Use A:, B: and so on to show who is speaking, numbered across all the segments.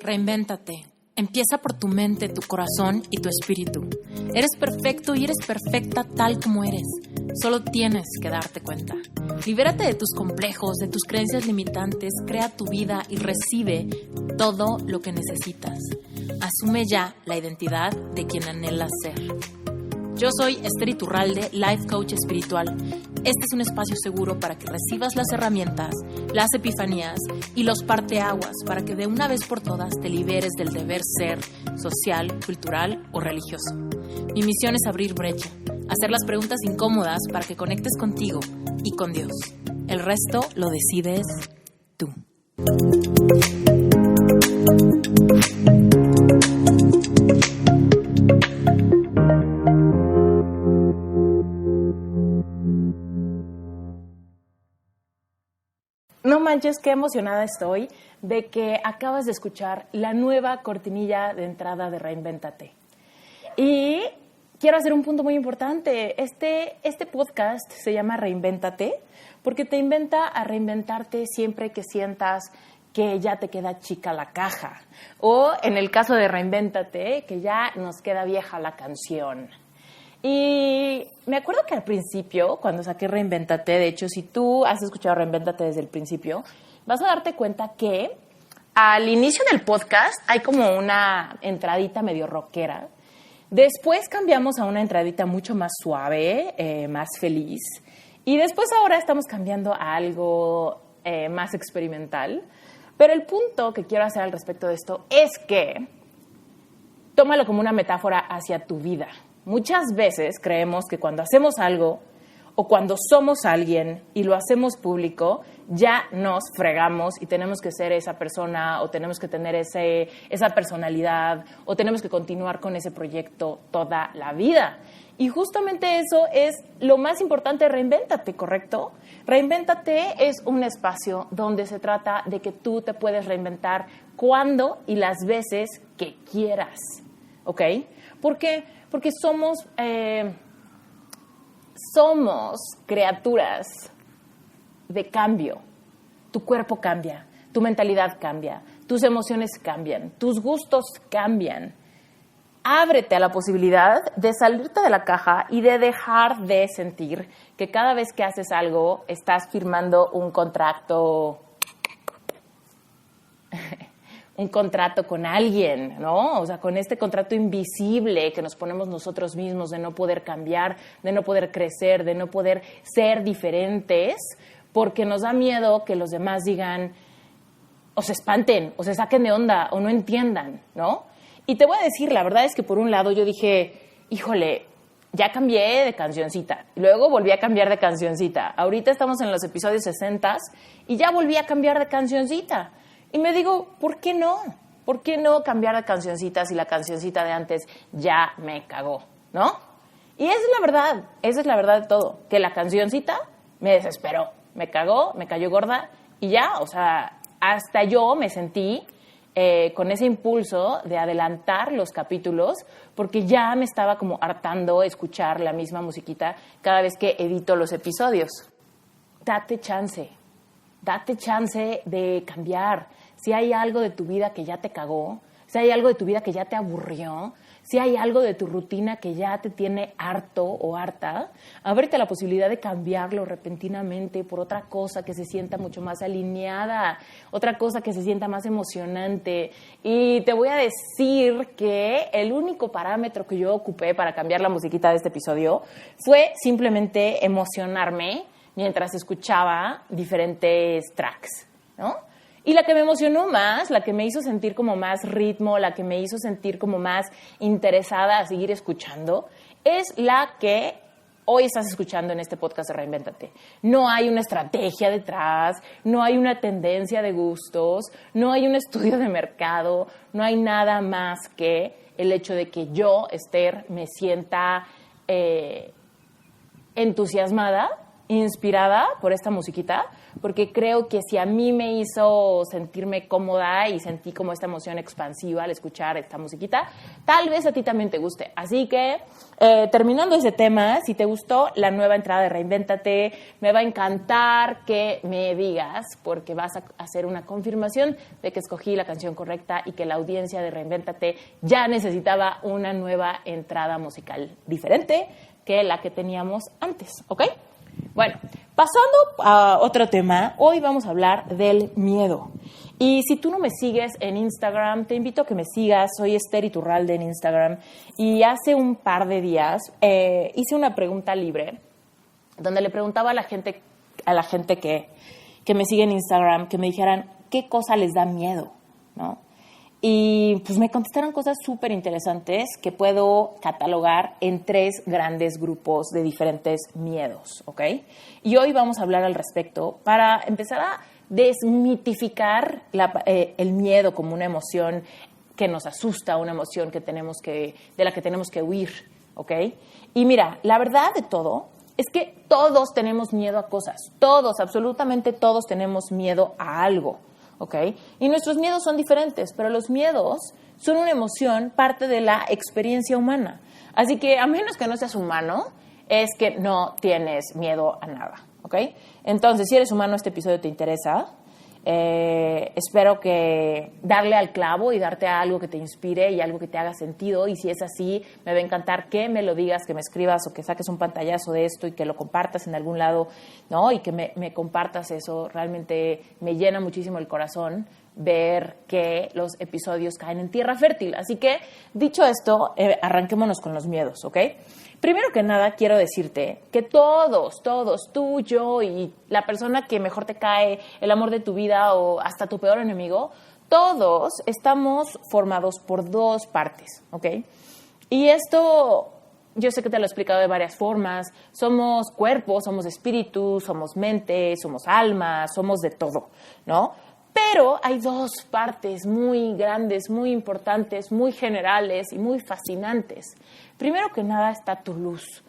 A: Reinvéntate. Empieza por tu mente, tu corazón y tu espíritu. Eres perfecto y eres perfecta tal como eres. Solo tienes que darte cuenta. Libérate de tus complejos, de tus creencias limitantes, crea tu vida y recibe todo lo que necesitas. Asume ya la identidad de quien anhelas ser. Yo soy Esther Iturralde, Life Coach Espiritual. Este es un espacio seguro para que recibas las herramientas, las epifanías y los parteaguas para que de una vez por todas te liberes del deber ser social, cultural o religioso. Mi misión es abrir brecha, hacer las preguntas incómodas para que conectes contigo y con Dios. El resto lo decides tú. No manches, qué emocionada estoy de que acabas de escuchar la nueva cortinilla de entrada de Reinvéntate. Y quiero hacer un punto muy importante. Este podcast se llama Reinvéntate porque te invita a reinventarte siempre que sientas que ya te queda chica la caja. O en el caso de Reinvéntate, que ya nos queda vieja la canción. Y me acuerdo que al principio, cuando saqué Reinvéntate, de hecho, si tú has escuchado Reinvéntate desde el principio, vas a darte cuenta que al inicio del podcast hay como una entradita medio rockera. Después cambiamos a una entradita mucho más suave, más feliz. Y después ahora estamos cambiando a algo más experimental. Pero el punto que quiero hacer al respecto de esto es que tómalo como una metáfora hacia tu vida. Muchas veces creemos que cuando hacemos algo o cuando somos alguien y lo hacemos público, ya nos fregamos y tenemos que ser esa persona o tenemos que tener esa personalidad o tenemos que continuar con ese proyecto toda la vida. Y justamente eso es lo más importante de Reinvéntate, ¿correcto? Reinvéntate es un espacio donde se trata de que tú te puedes reinventar cuando y las veces que quieras, ¿ok? ¿Por qué? Porque somos criaturas de cambio. Tu cuerpo cambia, tu mentalidad cambia, tus emociones cambian, tus gustos cambian. Ábrete a la posibilidad de salirte de la caja y de dejar de sentir que cada vez que haces algo estás firmando un contrato con alguien, ¿no? O sea, con este contrato invisible que nos ponemos nosotros mismos de no poder cambiar, de no poder crecer, de no poder ser diferentes, porque nos da miedo que los demás digan o se espanten, o se saquen de onda, o no entiendan, ¿no? Y te voy a decir, la verdad es que por un lado yo dije, híjole, ya cambié de cancioncita, luego volví a cambiar de cancioncita. Ahorita estamos en los episodios 60 y ya volví a cambiar de cancioncita. Y me digo, ¿por qué no? ¿Por qué no cambiar de cancioncita si la cancioncita de antes ya me cagó, ¿no? Y esa es la verdad de todo, que la cancioncita me desesperó, me cagó, me cayó gorda y ya, o sea, hasta yo me sentí con ese impulso de adelantar los capítulos porque ya me estaba como hartando escuchar la misma musiquita cada vez que edito los episodios. Date chance de cambiar. Si hay algo de tu vida que ya te cagó, si hay algo de tu vida que ya te aburrió, si hay algo de tu rutina que ya te tiene harto o harta, ábrete la posibilidad de cambiarlo repentinamente por otra cosa que se sienta mucho más alineada, otra cosa que se sienta más emocionante. Y te voy a decir que el único parámetro que yo ocupé para cambiar la musiquita de este episodio fue simplemente emocionarme mientras escuchaba diferentes tracks, ¿no? Y la que me emocionó más, la que me hizo sentir como más ritmo, la que me hizo sentir como más interesada a seguir escuchando, es la que hoy estás escuchando en este podcast de Reinvéntate. No hay una estrategia detrás, no hay una tendencia de gustos, no hay un estudio de mercado, no hay nada más que el hecho de que yo, Esther, me sienta entusiasmada inspirada por esta musiquita, porque creo que si a mí me hizo sentirme cómoda y sentí como esta emoción expansiva al escuchar esta musiquita, tal vez a ti también te guste. Así que, terminando ese tema, si te gustó la nueva entrada de Reinvéntate, me va a encantar que me digas, porque vas a hacer una confirmación de que escogí la canción correcta y que la audiencia de Reinvéntate ya necesitaba una nueva entrada musical diferente que la que teníamos antes, ¿ok? Bueno, pasando a otro tema, hoy vamos a hablar del miedo. Y si tú no me sigues en Instagram, te invito a que me sigas. Soy Esther Iturralde en Instagram. Y hace un par de días hice una pregunta libre donde le preguntaba a la gente que me sigue en Instagram, que me dijeran qué cosa les da miedo, ¿no? Y pues me contestaron cosas súper interesantes que puedo catalogar en 3 grandes grupos de diferentes miedos, ¿ok? Y hoy vamos a hablar al respecto para empezar a desmitificar el miedo como una emoción que nos asusta, una emoción de la que tenemos que huir, ¿ok? Y mira, la verdad de todo es que todos tenemos miedo a cosas. Todos, absolutamente todos tenemos miedo a algo. ¿Ok? Y nuestros miedos son diferentes, pero los miedos son una emoción, parte de la experiencia humana. Así que a menos que no seas humano, es que no tienes miedo a nada, ¿ok? Entonces, si eres humano, este episodio te interesa. Espero que darle al clavo y darte algo que te inspire y algo que te haga sentido. Y si es así, me va a encantar que me lo digas, que me escribas o que saques un pantallazo de esto y que lo compartas en algún lado, ¿no? Y que me compartas eso. Realmente me llena muchísimo el corazón ver que los episodios caen en tierra fértil. Así que, dicho esto, arranquémonos con los miedos, ¿ok? Primero que nada, quiero decirte que todos, tú, yo y la persona que mejor te cae, el amor de tu vida o hasta tu peor enemigo, todos estamos formados por 2 partes, ¿ok? Y esto, yo sé que te lo he explicado de varias formas. Somos cuerpo, somos espíritu, somos mente, somos alma, somos de todo, ¿no? Pero hay 2 partes muy grandes, muy importantes, muy generales y muy fascinantes. Primero que nada está tu luz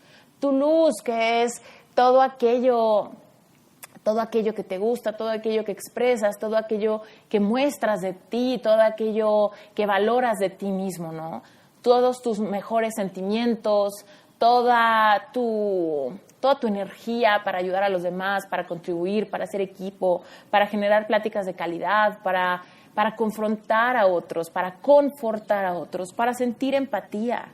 A: que es todo aquello que te gusta, todo aquello que expresas, todo aquello que muestras de ti, todo aquello que valoras de ti mismo, ¿no? Todos tus mejores sentimientos, toda tu energía para ayudar a los demás, para contribuir, para hacer equipo, para generar pláticas de calidad, para confrontar a otros, para confortar a otros, para sentir empatía,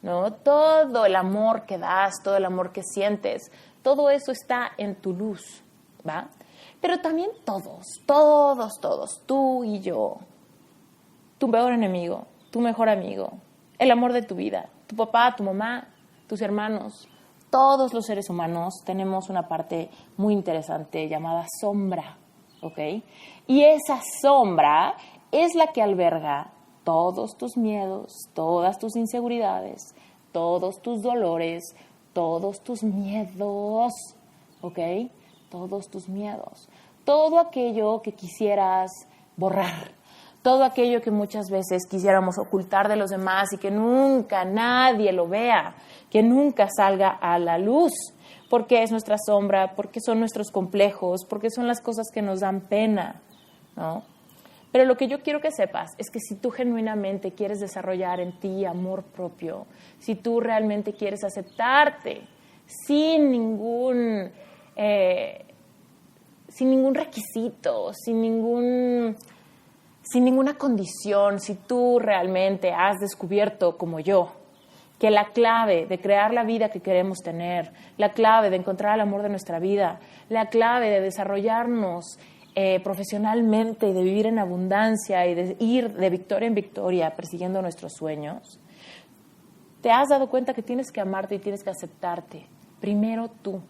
A: ¿no? Todo el amor que das, todo el amor que sientes, todo eso está en tu luz, ¿va? Pero también todos, tú y yo, tu peor enemigo, tu mejor amigo, el amor de tu vida, tu papá, tu mamá, tus hermanos, todos los seres humanos tenemos una parte muy interesante llamada sombra, ¿ok? Y esa sombra es la que alberga todos tus miedos, todas tus inseguridades, todos tus dolores, todos tus miedos, ¿ok? Todos tus miedos. Todo aquello que quisieras borrar, todo aquello que muchas veces quisiéramos ocultar de los demás y que nunca nadie lo vea, que nunca salga a la luz, porque es nuestra sombra, porque son nuestros complejos, porque son las cosas que nos dan pena, ¿no? Pero lo que yo quiero que sepas es que si tú genuinamente quieres desarrollar en ti amor propio, si tú realmente quieres aceptarte sin ningún requisito, sin ninguna condición, si tú realmente has descubierto, como yo, que la clave de crear la vida que queremos tener, la clave de encontrar el amor de nuestra vida, la clave de desarrollarnos profesionalmente y de vivir en abundancia y de ir de victoria en victoria persiguiendo nuestros sueños, te has dado cuenta que tienes que amarte y tienes que aceptarte. Primero tú.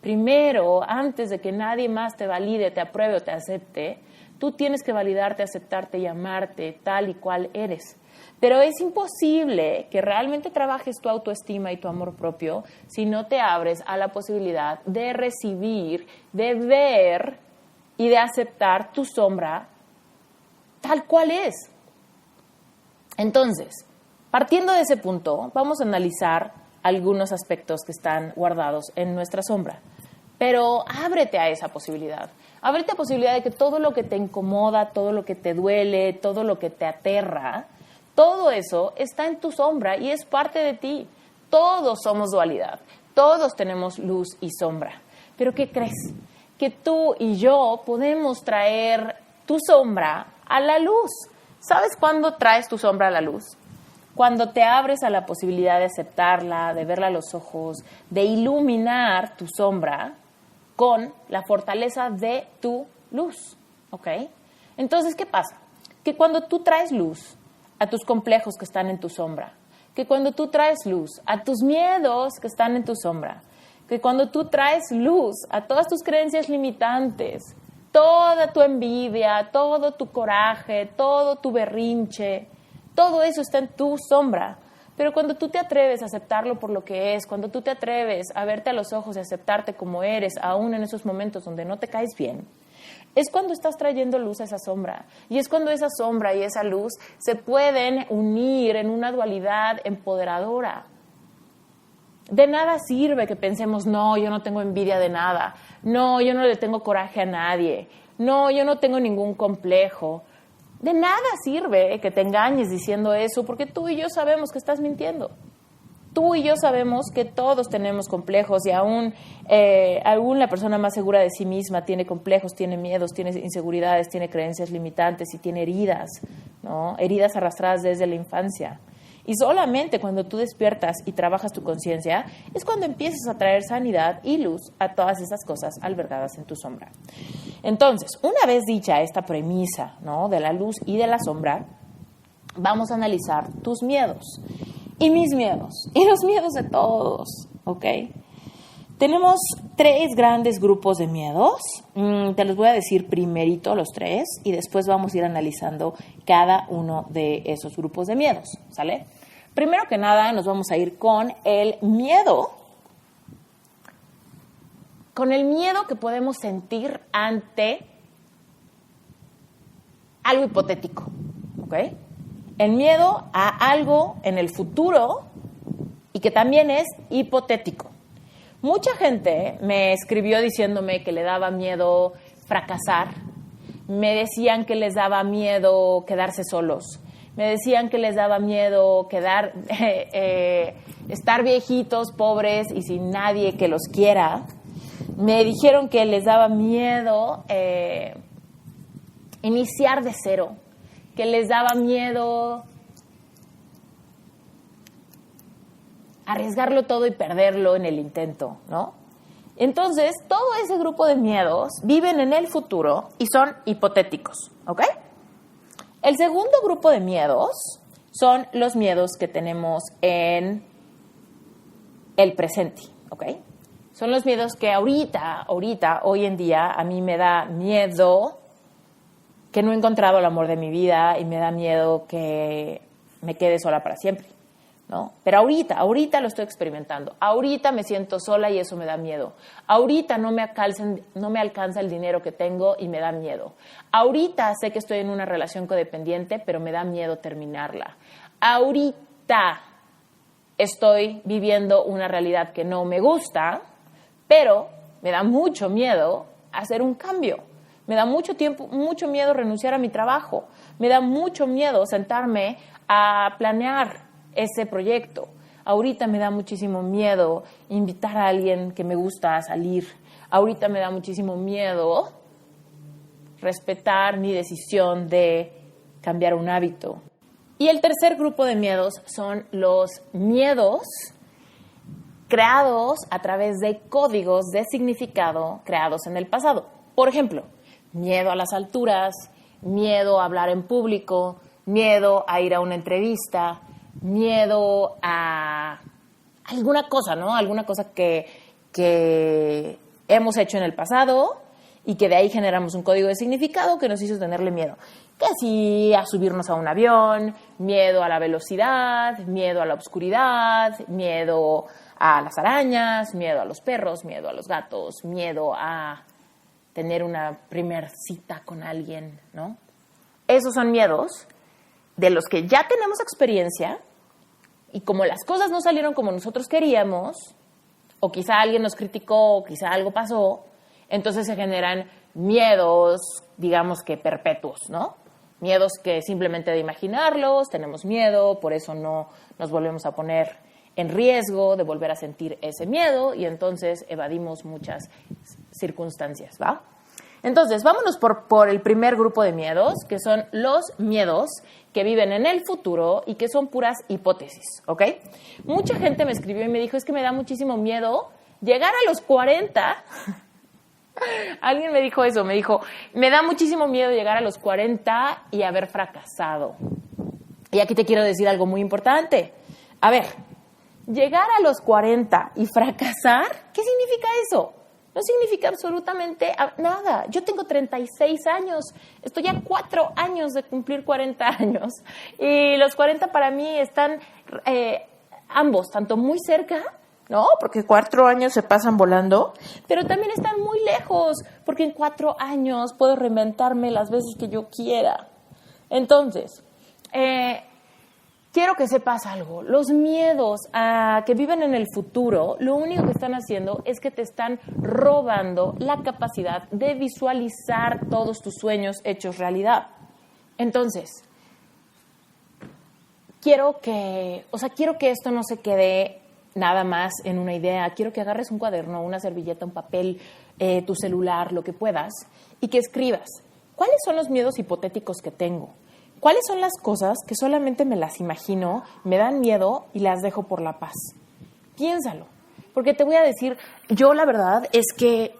A: Primero, antes de que nadie más te valide, te apruebe o te acepte, tú tienes que validarte, aceptarte y amarte tal y cual eres. Pero es imposible que realmente trabajes tu autoestima y tu amor propio si no te abres a la posibilidad de recibir, de ver y de aceptar tu sombra tal cual es. Entonces, partiendo de ese punto, vamos a analizar algunos aspectos que están guardados en nuestra sombra. Pero ábrete a esa posibilidad. Ábrete a la posibilidad de que todo lo que te incomoda, todo lo que te duele, todo lo que te aterra, todo eso está en tu sombra y es parte de ti. Todos somos dualidad. Todos tenemos luz y sombra. ¿Pero qué crees? Que tú y yo podemos traer tu sombra a la luz. ¿Sabes cuándo traes tu sombra a la luz? Cuando te abres a la posibilidad de aceptarla, de verla a los ojos, de iluminar tu sombra con la fortaleza de tu luz, ¿ok? Entonces, ¿qué pasa? Que cuando tú traes luz a tus complejos que están en tu sombra, que cuando tú traes luz a tus miedos que están en tu sombra, que cuando tú traes luz a todas tus creencias limitantes, toda tu envidia, todo tu coraje, todo tu berrinche, todo eso está en tu sombra. Pero cuando tú te atreves a aceptarlo por lo que es, cuando tú te atreves a verte a los ojos y aceptarte como eres, aún en esos momentos donde no te caes bien, es cuando estás trayendo luz a esa sombra. Y es cuando esa sombra y esa luz se pueden unir en una dualidad empoderadora. De nada sirve que pensemos, no, yo no tengo envidia de nada, no, yo no le tengo coraje a nadie, no, yo no tengo ningún complejo. De nada sirve que te engañes diciendo eso, porque tú y yo sabemos que estás mintiendo. Tú y yo sabemos que todos tenemos complejos y aún la persona más segura de sí misma tiene complejos, tiene miedos, tiene inseguridades, tiene creencias limitantes y tiene heridas, ¿no? Heridas arrastradas desde la infancia. Y solamente cuando tú despiertas y trabajas tu conciencia es cuando empiezas a traer sanidad y luz a todas esas cosas albergadas en tu sombra. Entonces, una vez dicha esta premisa, ¿no?, de la luz y de la sombra, vamos a analizar tus miedos y mis miedos y los miedos de todos, ¿ok? Tenemos 3 grandes grupos de miedos. Te los voy a decir primerito los 3 y después vamos a ir analizando cada uno de esos grupos de miedos, ¿sale? Primero que nada nos vamos a ir con el miedo. Con el miedo que podemos sentir ante algo hipotético, ¿ok? El miedo a algo en el futuro y que también es hipotético. Mucha gente me escribió diciéndome que le daba miedo fracasar. Me decían que les daba miedo quedarse solos. Me decían que les daba miedo estar viejitos, pobres y sin nadie que los quiera. Me dijeron que les daba miedo iniciar de cero, que les daba miedo arriesgarlo todo y perderlo en el intento, ¿no? Entonces, todo ese grupo de miedos viven en el futuro y son hipotéticos, ¿ok? El segundo grupo de miedos son los miedos que tenemos en el presente, ¿ok? Son los miedos que ahorita, hoy en día, a mí me da miedo que no he encontrado el amor de mi vida y me da miedo que me quede sola para siempre, ¿no? Pero ahorita lo estoy experimentando. Ahorita me siento sola y eso me da miedo. Ahorita no me alcanza el dinero que tengo y me da miedo. Ahorita sé que estoy en una relación codependiente, pero me da miedo terminarla. Ahorita estoy viviendo una realidad que no me gusta, pero me da mucho miedo hacer un cambio. Me da mucho miedo renunciar a mi trabajo. Me da mucho miedo sentarme a planear ese proyecto. Ahorita me da muchísimo miedo invitar a alguien que me gusta a salir. Ahorita me da muchísimo miedo respetar mi decisión de cambiar un hábito. Y el tercer grupo de miedos son los miedos creados a través de códigos de significado creados en el pasado. Por ejemplo, miedo a las alturas, miedo a hablar en público, miedo a ir a una entrevista, miedo a alguna cosa, ¿no? Alguna cosa que hemos hecho en el pasado y que de ahí generamos un código de significado que nos hizo tenerle miedo. Que sí, a subirnos a un avión, miedo a la velocidad, miedo a la oscuridad, miedo a las arañas, miedo a los perros, miedo a los gatos, miedo a tener una primer cita con alguien, ¿no? Esos son miedos de los que ya tenemos experiencia y como las cosas no salieron como nosotros queríamos o quizá alguien nos criticó, o quizá algo pasó, entonces se generan miedos, digamos que perpetuos, ¿no? Miedos que simplemente de imaginarlos tenemos miedo, por eso no nos volvemos a poner en riesgo de volver a sentir ese miedo y entonces evadimos muchas circunstancias, ¿va? Entonces, vámonos por el primer grupo de miedos, que son los miedos que viven en el futuro y que son puras hipótesis, ¿ok? Mucha gente me escribió y me dijo, es que me da muchísimo miedo llegar a los 40. Alguien me dijo eso, me dijo, me da muchísimo miedo llegar a los 40 y haber fracasado. Y aquí te quiero decir algo muy importante. A ver, llegar a los 40 y fracasar, ¿qué significa eso? No significa absolutamente nada. Yo tengo 36 años, estoy a 4 años de cumplir 40 años y los 40 para mí están ambos, tanto muy cerca, ¿no? Porque 4 años se pasan volando, pero también están muy lejos, porque en 4 años puedo reinventarme las veces que yo quiera. Entonces, quiero que sepas algo. Los miedos que viven en el futuro, lo único que están haciendo es que te están robando la capacidad de visualizar todos tus sueños hechos realidad. Entonces, quiero que esto no se quede nada más en una idea. Quiero que agarres un cuaderno, una servilleta, un papel, tu celular, lo que puedas, y que escribas. ¿Cuáles son los miedos hipotéticos que tengo? ¿Cuáles son las cosas que solamente me las imagino, me dan miedo y las dejo por la paz? Piénsalo, porque te voy a decir, yo la verdad es que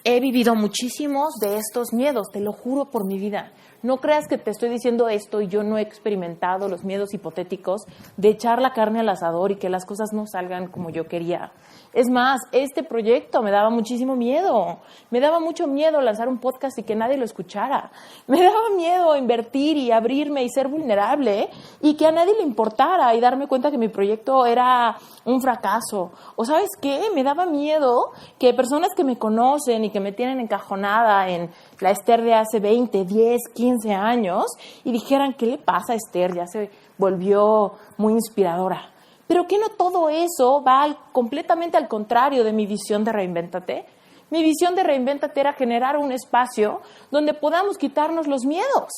A: he vivido muchísimos de estos miedos, te lo juro por mi vida. No creas que te estoy diciendo esto y yo no he experimentado los miedos hipotéticos de echar la carne al asador y que las cosas no salgan como yo quería. Es más, este proyecto me daba muchísimo miedo. Me daba mucho miedo lanzar un podcast y que nadie lo escuchara. Me daba miedo invertir y abrirme y ser vulnerable y que a nadie le importara y darme cuenta que mi proyecto era un fracaso. O ¿sabes qué? Me daba miedo que personas que me conocen y que me tienen encajonada en la Esther de hace 20, 10, 15 años y dijeran, ¿qué le pasa a Esther? Ya se volvió muy inspiradora. Pero que no todo eso va completamente al contrario de mi visión de Reinvéntate. Mi visión de Reinvéntate era generar un espacio donde podamos quitarnos los miedos,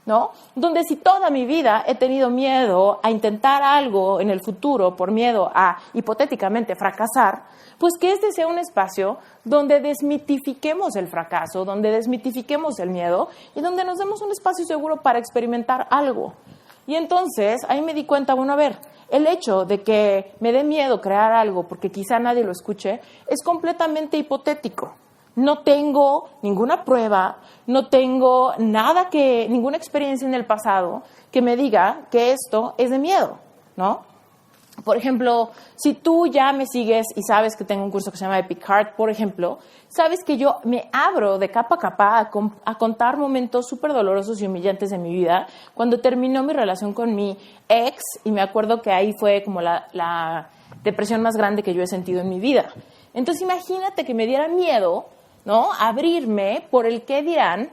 A: ¿no? Donde si toda mi vida he tenido miedo a intentar algo en el futuro por miedo a hipotéticamente fracasar, pues que este sea un espacio donde desmitifiquemos el fracaso, donde desmitifiquemos el miedo y donde nos demos un espacio seguro para experimentar algo. Y entonces ahí me di cuenta, bueno, a ver, el hecho de que me dé miedo crear algo porque quizá nadie lo escuche es completamente hipotético. No tengo ninguna prueba, no tengo ninguna experiencia en el pasado que me diga que esto es de miedo, ¿no? Por ejemplo, si tú ya me sigues y sabes que tengo un curso que se llama Epic Heart, por ejemplo, sabes que yo me abro de capa a capa a contar momentos súper dolorosos y humillantes de mi vida. Cuando terminó mi relación con mi ex, y me acuerdo que ahí fue como la depresión más grande que yo he sentido en mi vida. Entonces, imagínate que me diera miedo, ¿no?, abrirme por el qué dirán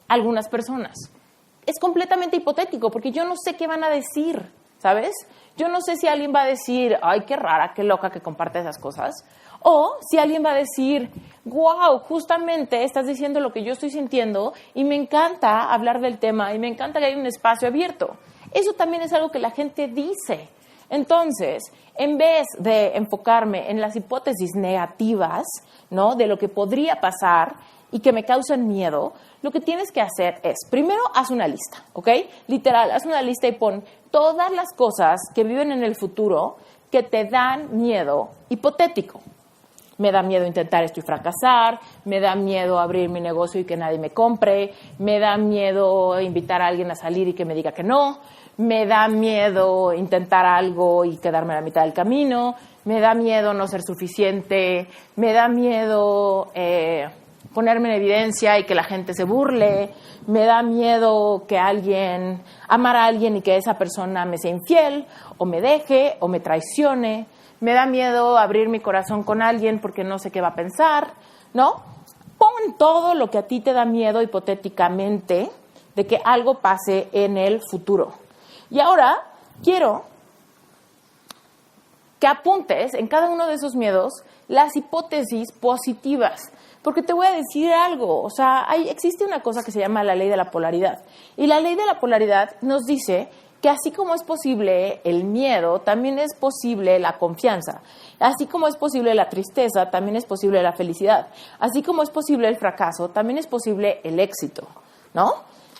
A: algunas personas. Es completamente hipotético porque yo no sé qué van a decir, ¿sabes? Yo no sé si alguien va a decir, ay, qué rara, qué loca que comparte esas cosas. O si alguien va a decir, wow, justamente estás diciendo lo que yo estoy sintiendo y me encanta hablar del tema y me encanta que haya un espacio abierto. Eso también es algo que la gente dice. Entonces, en vez de enfocarme en las hipótesis negativas, ¿no?, de lo que podría pasar y que me causan miedo, lo que tienes que hacer es, primero, haz una lista, ¿ok? Literal, haz una lista y pon todas las cosas que viven en el futuro que te dan miedo hipotético. Me da miedo intentar esto y fracasar, me da miedo abrir mi negocio y que nadie me compre, me da miedo invitar a alguien a salir y que me diga que no, me da miedo intentar algo y quedarme a la mitad del camino, me da miedo no ser suficiente, me da miedo ponerme en evidencia y que la gente se burle, me da miedo que amar a alguien y que esa persona me sea infiel, o me deje, o me traicione, me da miedo abrir mi corazón con alguien porque no sé qué va a pensar, ¿no? Pon todo lo que a ti te da miedo hipotéticamente de que algo pase en el futuro. Y ahora quiero que apuntes en cada uno de esos miedos las hipótesis positivas. Porque te voy a decir algo, o sea, existe una cosa que se llama la ley de la polaridad. Y la ley de la polaridad nos dice que así como es posible el miedo, también es posible la confianza. Así como es posible la tristeza, también es posible la felicidad. Así como es posible el fracaso, también es posible el éxito, ¿no?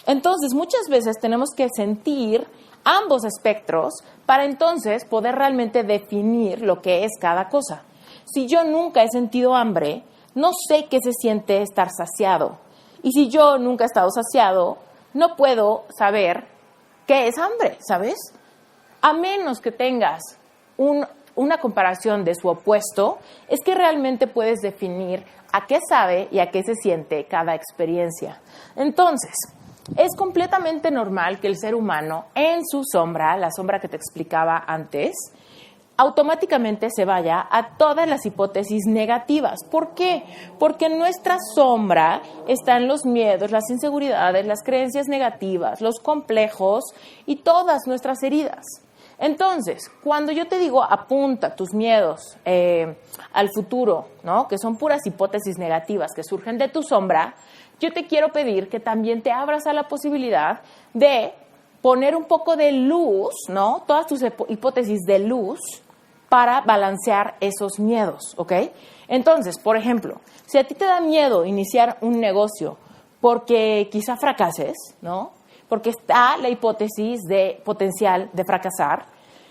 A: Entonces, muchas veces tenemos que sentir ambos espectros para entonces poder realmente definir lo que es cada cosa. Si yo nunca he sentido hambre, no sé qué se siente estar saciado. Y si yo nunca he estado saciado, no puedo saber qué es hambre, ¿sabes? A menos que tengas una comparación de su opuesto, es que realmente puedes definir a qué sabe y a qué se siente cada experiencia. Entonces, es completamente normal que el ser humano, en su sombra, la sombra que te explicaba antes, automáticamente se vaya a todas las hipótesis negativas. ¿Por qué? Porque en nuestra sombra están los miedos, las inseguridades, las creencias negativas, los complejos y todas nuestras heridas. Entonces, cuando yo te digo apunta tus miedos al futuro, ¿no? Que son puras hipótesis negativas que surgen de tu sombra, yo te quiero pedir que también te abras a la posibilidad de poner un poco de luz, ¿no? Todas tus hipótesis de luz para balancear esos miedos, ¿ok? Entonces, por ejemplo, si a ti te da miedo iniciar un negocio porque quizá fracases, ¿no? Porque está la hipótesis de potencial de fracasar,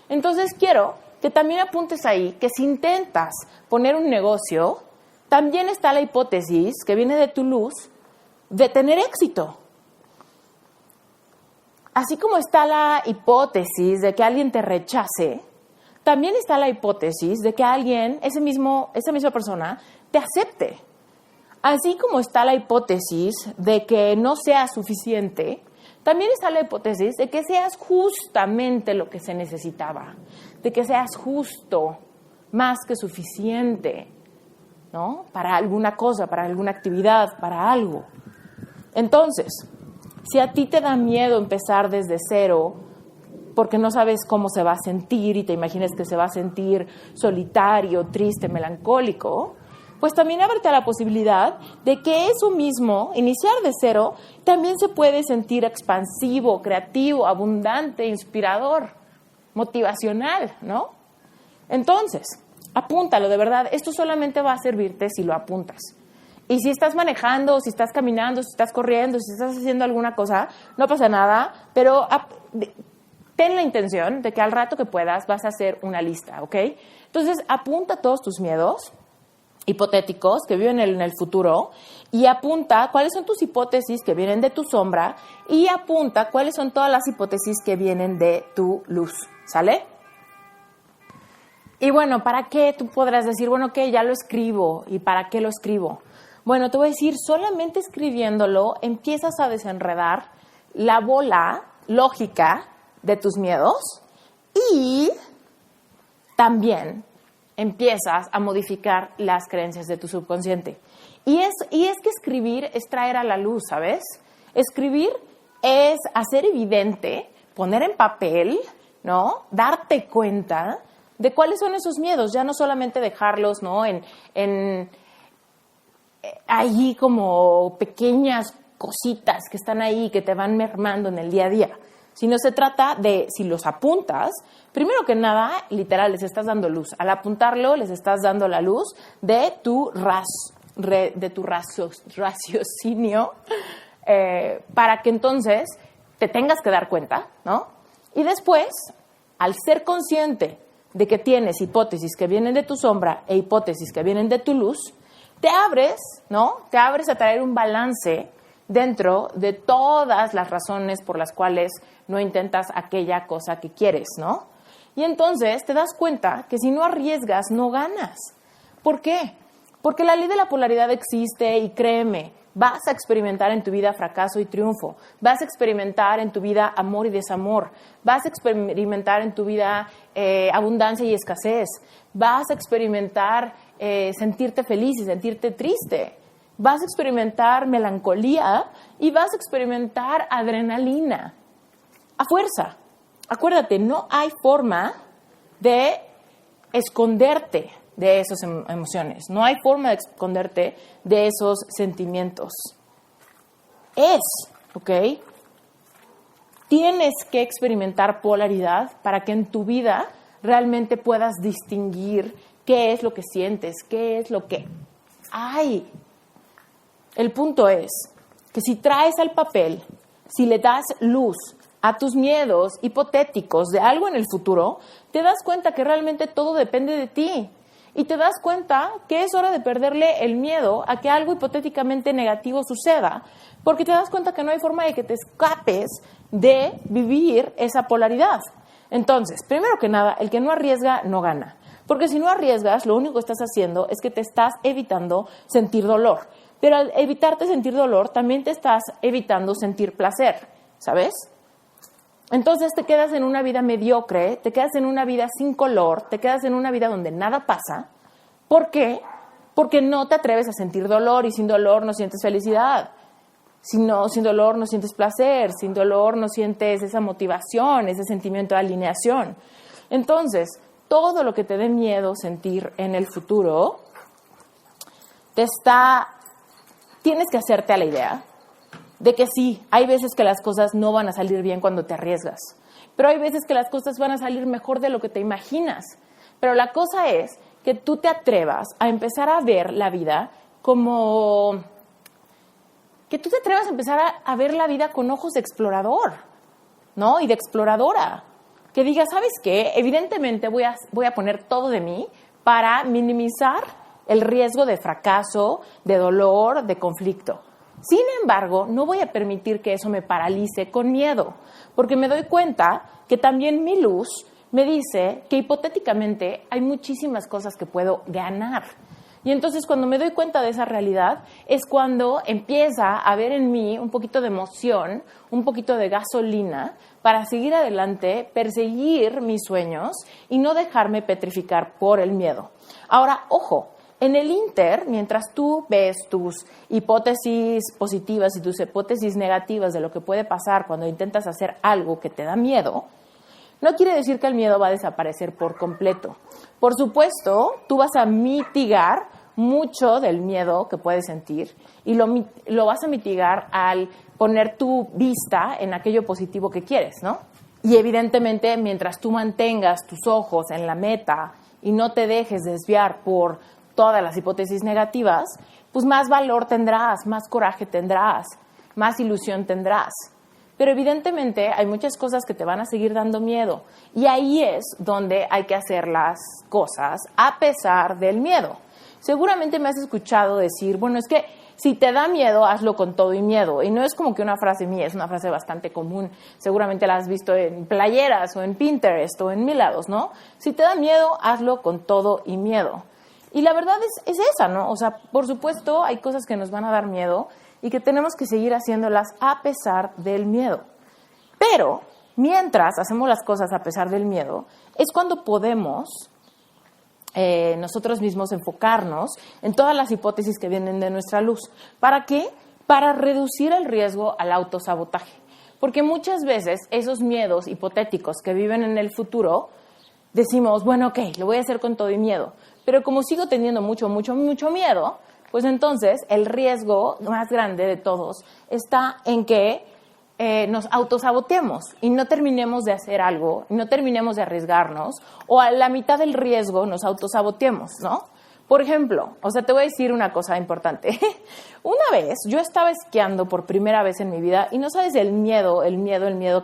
A: entonces quiero que también apuntes ahí que si intentas poner un negocio, también está la hipótesis que viene de tu luz de tener éxito. Así como está la hipótesis de que alguien te rechace, también está la hipótesis de que alguien, esa misma persona, te acepte. Así como está la hipótesis de que no seas suficiente, también está la hipótesis de que seas justamente lo que se necesitaba, de que seas justo, más que suficiente, ¿no? Para alguna cosa, para alguna actividad, para algo. Entonces, si a ti te da miedo empezar desde cero, porque no sabes cómo se va a sentir y te imaginas que se va a sentir solitario, triste, melancólico, pues también ábrete a la posibilidad de que eso mismo, iniciar de cero, también se puede sentir expansivo, creativo, abundante, inspirador, motivacional, ¿no? Entonces, apúntalo, de verdad, esto solamente va a servirte si lo apuntas. Y si estás manejando, si estás caminando, si estás corriendo, si estás haciendo alguna cosa, no pasa nada, pero ten la intención de que al rato que puedas vas a hacer una lista, ¿ok? Entonces, apunta todos tus miedos hipotéticos que viven en el futuro y apunta cuáles son tus hipótesis que vienen de tu sombra y apunta cuáles son todas las hipótesis que vienen de tu luz, ¿sale? Y bueno, ¿para qué? Tú podrás decir, bueno, ok, ya lo escribo. ¿Y para qué lo escribo? Bueno, te voy a decir, solamente escribiéndolo empiezas a desenredar la bola lógica de tus miedos y también empiezas a modificar las creencias de tu subconsciente. Y es que escribir es traer a la luz, ¿sabes? Escribir es hacer evidente, poner en papel, ¿no? Darte cuenta de cuáles son esos miedos, ya no solamente dejarlos, ¿no? Allí como pequeñas cositas que están ahí, que te van mermando en el día a día, sino se trata de, si los apuntas, primero que nada, literal, les estás dando luz. Al apuntarlo, les estás dando la luz de tu raciocinio para que entonces te tengas que dar cuenta, ¿no? Y después, al ser consciente de que tienes hipótesis que vienen de tu sombra e hipótesis que vienen de tu luz, te abres, ¿no? Te abres a traer un balance dentro de todas las razones por las cuales no intentas aquella cosa que quieres, ¿no? Y entonces te das cuenta que si no arriesgas, no ganas. ¿Por qué? Porque la ley de la polaridad existe y créeme, vas a experimentar en tu vida fracaso y triunfo, vas a experimentar en tu vida amor y desamor, vas a experimentar en tu vida abundancia y escasez, vas a experimentar sentirte feliz y sentirte triste, vas a experimentar melancolía y vas a experimentar adrenalina a fuerza. Acuérdate, no hay forma de esconderte de esas emociones. No hay forma de esconderte de esos sentimientos. ¿Ok? Tienes que experimentar polaridad para que en tu vida realmente puedas distinguir qué es lo que sientes, qué es lo que hay. El punto es que si traes al papel, si le das luz a tus miedos hipotéticos de algo en el futuro, te das cuenta que realmente todo depende de ti. Y te das cuenta que es hora de perderle el miedo a que algo hipotéticamente negativo suceda, porque te das cuenta que no hay forma de que te escapes de vivir esa polaridad. Entonces, primero que nada, el que no arriesga no gana. Porque si no arriesgas, lo único que estás haciendo es que te estás evitando sentir dolor. Pero al evitarte sentir dolor, también te estás evitando sentir placer, ¿sabes? Entonces te quedas en una vida mediocre, te quedas en una vida sin color, te quedas en una vida donde nada pasa. ¿Por qué? Porque no te atreves a sentir dolor y sin dolor no sientes felicidad. Sin dolor no sientes placer, sin dolor no sientes esa motivación, ese sentimiento de alineación. Entonces, todo lo que te dé miedo sentir en el futuro, tienes que hacerte a la idea de que sí, hay veces que las cosas no van a salir bien cuando te arriesgas, pero hay veces que las cosas van a salir mejor de lo que te imaginas. Pero la cosa es que tú te atrevas a empezar a ver la vida como... que tú te atrevas a empezar a ver la vida con ojos de explorador, ¿no? Y de exploradora. Que digas, ¿sabes qué? Evidentemente voy a poner todo de mí para minimizar el riesgo de fracaso, de dolor, de conflicto. Sin embargo, no voy a permitir que eso me paralice con miedo, porque me doy cuenta que también mi luz me dice que hipotéticamente hay muchísimas cosas que puedo ganar. Y entonces cuando me doy cuenta de esa realidad es cuando empieza a haber en mí un poquito de emoción, un poquito de gasolina para seguir adelante, perseguir mis sueños y no dejarme petrificar por el miedo. Ahora, ojo, en el inter, mientras tú ves tus hipótesis positivas y tus hipótesis negativas de lo que puede pasar cuando intentas hacer algo que te da miedo, no quiere decir que el miedo va a desaparecer por completo. Por supuesto, tú vas a mitigar mucho del miedo que puedes sentir y lo vas a mitigar al poner tu vista en aquello positivo que quieres, ¿no? Y evidentemente, mientras tú mantengas tus ojos en la meta y no te dejes desviar por todas las hipótesis negativas, pues más valor tendrás, más coraje tendrás, más ilusión tendrás. Pero evidentemente hay muchas cosas que te van a seguir dando miedo y ahí es donde hay que hacer las cosas a pesar del miedo. Seguramente me has escuchado decir, bueno, es que si te da miedo, hazlo con todo y miedo. Y no es como que una frase mía, es una frase bastante común. Seguramente la has visto en playeras o en Pinterest o en mil lados, ¿no? Si te da miedo, hazlo con todo y miedo. Y la verdad es esa, ¿no? O sea, por supuesto hay cosas que nos van a dar miedo y que tenemos que seguir haciéndolas a pesar del miedo. Pero mientras hacemos las cosas a pesar del miedo, es cuando podemos nosotros mismos enfocarnos en todas las hipótesis que vienen de nuestra luz. ¿Para qué? Para reducir el riesgo al autosabotaje. Porque muchas veces esos miedos hipotéticos que viven en el futuro, decimos, bueno, ok, lo voy a hacer con todo y miedo. Pero como sigo teniendo mucho miedo, pues entonces el riesgo más grande de todos está en que nos autosaboteemos y no terminemos de hacer algo, no terminemos de arriesgarnos o a la mitad del riesgo nos autosaboteemos, ¿no? Por ejemplo, o sea, te voy a decir una cosa importante. Una vez yo estaba esquiando por primera vez en mi vida y no sabes el miedo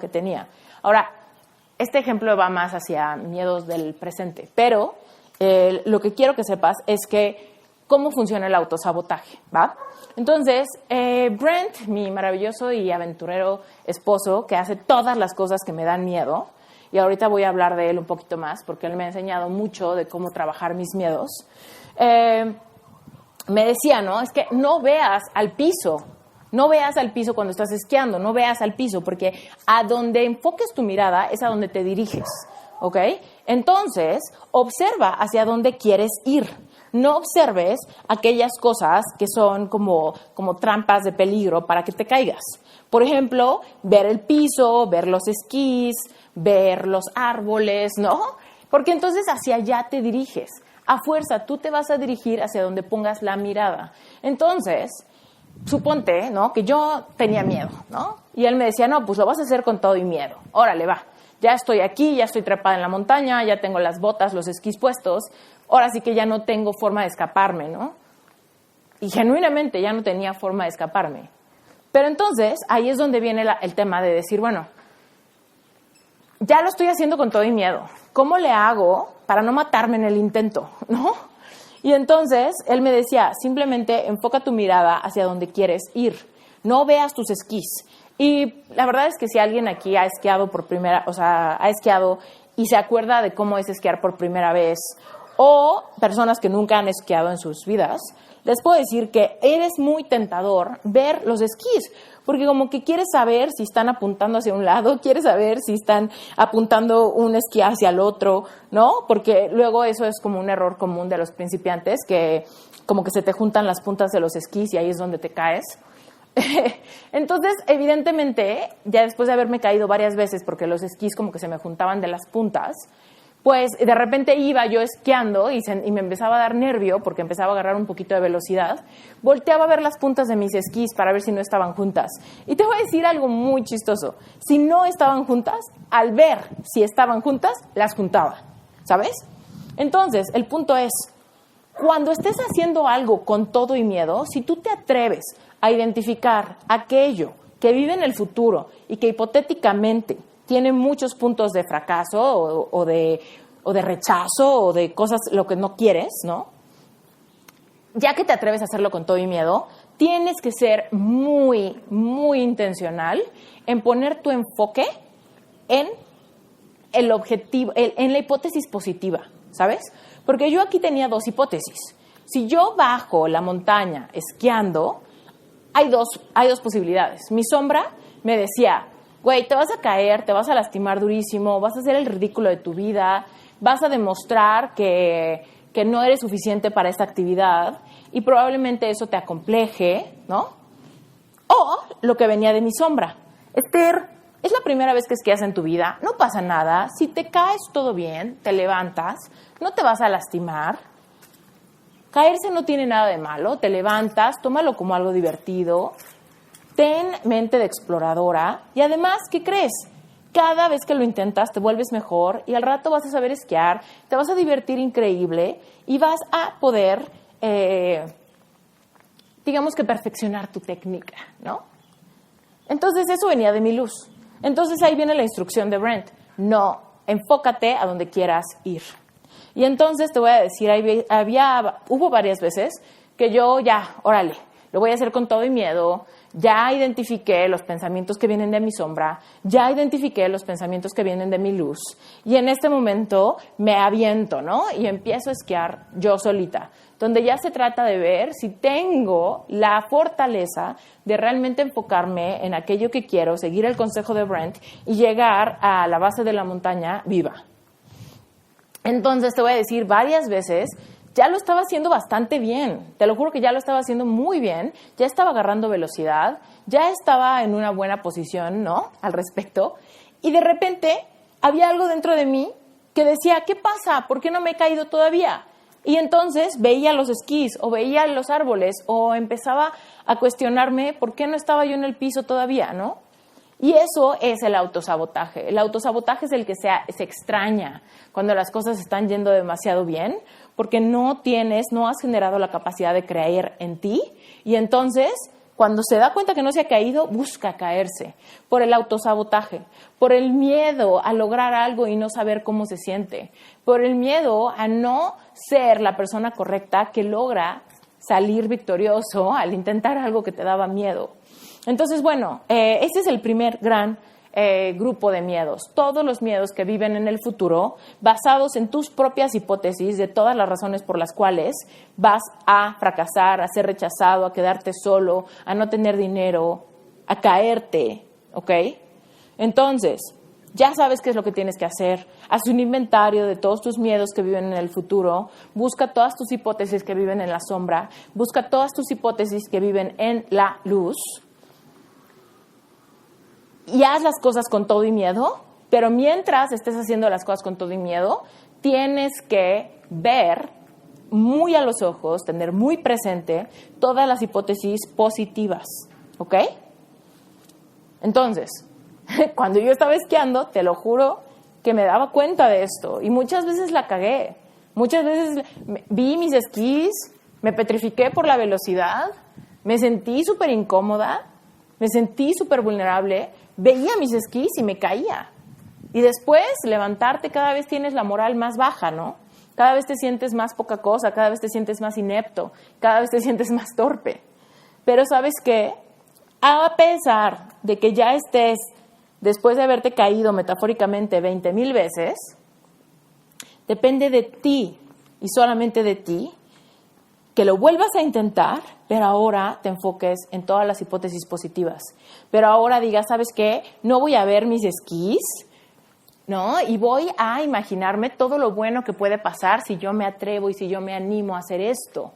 A: que tenía. Ahora, este ejemplo va más hacia miedos del presente, pero lo que quiero que sepas es que cómo funciona el autosabotaje, ¿va? Entonces, Brent, mi maravilloso y aventurero esposo, que hace todas las cosas que me dan miedo, y ahorita voy a hablar de él un poquito más, porque él me ha enseñado mucho de cómo trabajar mis miedos, me decía, ¿no? Es que no veas al piso cuando estás esquiando, no veas al piso, porque a donde enfoques tu mirada es a donde te diriges, ¿ok? Entonces, observa hacia dónde quieres ir. No observes aquellas cosas que son como trampas de peligro para que te caigas. Por ejemplo, ver el piso, ver los esquís, ver los árboles, ¿no? Porque entonces hacia allá te diriges. a fuerza tú te vas a dirigir hacia donde pongas la mirada. Entonces, suponte, ¿no?, que yo tenía miedo, ¿no? Y él me decía, no, pues lo vas a hacer con todo y miedo. Órale, va. Ya estoy aquí, ya estoy trepada en la montaña, ya tengo las botas, los esquís puestos. Ahora sí que ya no tengo forma de escaparme, ¿no? Y genuinamente ya no tenía forma de escaparme. Pero entonces, ahí es donde viene el tema de decir, bueno, ya lo estoy haciendo con todo y miedo. ¿Cómo le hago para no matarme en el intento, no? Y entonces, él me decía, simplemente enfoca tu mirada hacia donde quieres ir. No veas tus esquís. Y la verdad es que si alguien aquí ha esquiado ha esquiado y se acuerda de cómo es esquiar por primera vez, o personas que nunca han esquiado en sus vidas, les puedo decir que eres muy tentador ver los esquís, porque como que quieres saber si están apuntando hacia un lado, quieres saber si están apuntando un esquí hacia el otro, ¿no? Porque luego eso es como un error común de los principiantes, que como que se te juntan las puntas de los esquís y ahí es donde te caes. Entonces, evidentemente, ya después de haberme caído varias veces porque los esquís como que se me juntaban de las puntas, pues de repente iba yo esquiando y me empezaba a dar nervio porque empezaba a agarrar un poquito de velocidad. Volteaba a ver las puntas de mis esquís para ver si no estaban juntas. Y te voy a decir algo muy chistoso. Si no estaban juntas, al ver si estaban juntas, las juntaba, ¿sabes? Entonces, el punto es, cuando estés haciendo algo con todo y miedo, si tú te atreves a identificar aquello que vive en el futuro y que hipotéticamente tiene muchos puntos de fracaso o de rechazo o de cosas, lo que no quieres, ¿no? Ya que te atreves a hacerlo con todo y miedo, tienes que ser muy, muy intencional en poner tu enfoque en el objetivo, en la hipótesis positiva, ¿sabes? Porque yo aquí tenía dos hipótesis. Si yo bajo la montaña esquiando, hay dos posibilidades. Mi sombra me decía, güey, te vas a caer, te vas a lastimar durísimo, vas a hacer el ridículo de tu vida, vas a demostrar que no eres suficiente para esta actividad y probablemente eso te acompleje, ¿no? O lo que venía de mi sombra. Esther, es la primera vez que esquías en tu vida, no pasa nada, si te caes todo bien, te levantas, no te vas a lastimar. Caerse no tiene nada de malo, te levantas, tómalo como algo divertido, ten mente de exploradora y además, ¿qué crees? Cada vez que lo intentas te vuelves mejor y al rato vas a saber esquiar, te vas a divertir increíble y vas a poder, digamos que perfeccionar tu técnica, ¿no? Entonces eso venía de mi luz. Entonces ahí viene la instrucción de Brent. No, enfócate a donde quieras ir. Y entonces te voy a decir, hubo varias veces que yo ya, órale, lo voy a hacer con todo y miedo, ya identifiqué los pensamientos que vienen de mi sombra, ya identifiqué los pensamientos que vienen de mi luz y en este momento me aviento, ¿no? Y empiezo a esquiar yo solita, donde ya se trata de ver si tengo la fortaleza de realmente enfocarme en aquello que quiero, seguir el consejo de Brent y llegar a la base de la montaña viva. Entonces te voy a decir varias veces, ya lo estaba haciendo bastante bien, te lo juro que ya lo estaba haciendo muy bien, ya estaba agarrando velocidad, ya estaba en una buena posición, ¿no?, al respecto, y de repente había algo dentro de mí que decía, ¿qué pasa? ¿Por qué no me he caído todavía? Y entonces veía los esquís o veía los árboles o empezaba a cuestionarme por qué no estaba yo en el piso todavía, ¿no? Y eso es el autosabotaje. El autosabotaje es el que se extraña cuando las cosas están yendo demasiado bien, porque no has generado la capacidad de creer en ti, y entonces, cuando se da cuenta que no se ha caído, busca caerse por el autosabotaje, por el miedo a lograr algo y no saber cómo se siente, por el miedo a no ser la persona correcta que logra salir victorioso al intentar algo que te daba miedo. Entonces, bueno, este es el primer gran grupo de miedos. Todos los miedos que viven en el futuro, basados en tus propias hipótesis de todas las razones por las cuales vas a fracasar, a ser rechazado, a quedarte solo, a no tener dinero, a caerte, ¿ok? Entonces, ya sabes qué es lo que tienes que hacer. Haz un inventario de todos tus miedos que viven en el futuro. Busca todas tus hipótesis que viven en la sombra. Busca todas tus hipótesis que viven en la luz. Y haz las cosas con todo y miedo, pero mientras estés haciendo las cosas con todo y miedo, tienes que ver muy a los ojos, tener muy presente todas las hipótesis positivas, ¿ok? Entonces, cuando yo estaba esquiando, te lo juro que me daba cuenta de esto y muchas veces la cagué. Muchas veces vi mis esquís, me petrifiqué por la velocidad, me sentí súper incómoda, me sentí súper vulnerable, veía mis esquís y me caía. Y después, levantarte, cada vez tienes la moral más baja, ¿no? Cada vez te sientes más poca cosa, cada vez te sientes más inepto, cada vez te sientes más torpe. Pero ¿sabes qué? A pesar de que ya estés, después de haberte caído metafóricamente 20,000 veces, depende de ti y solamente de ti que lo vuelvas a intentar, pero ahora te enfoques en todas las hipótesis positivas. Pero ahora digas, ¿sabes qué? No voy a ver mis esquís, ¿no? Y voy a imaginarme todo lo bueno que puede pasar si yo me atrevo y si yo me animo a hacer esto.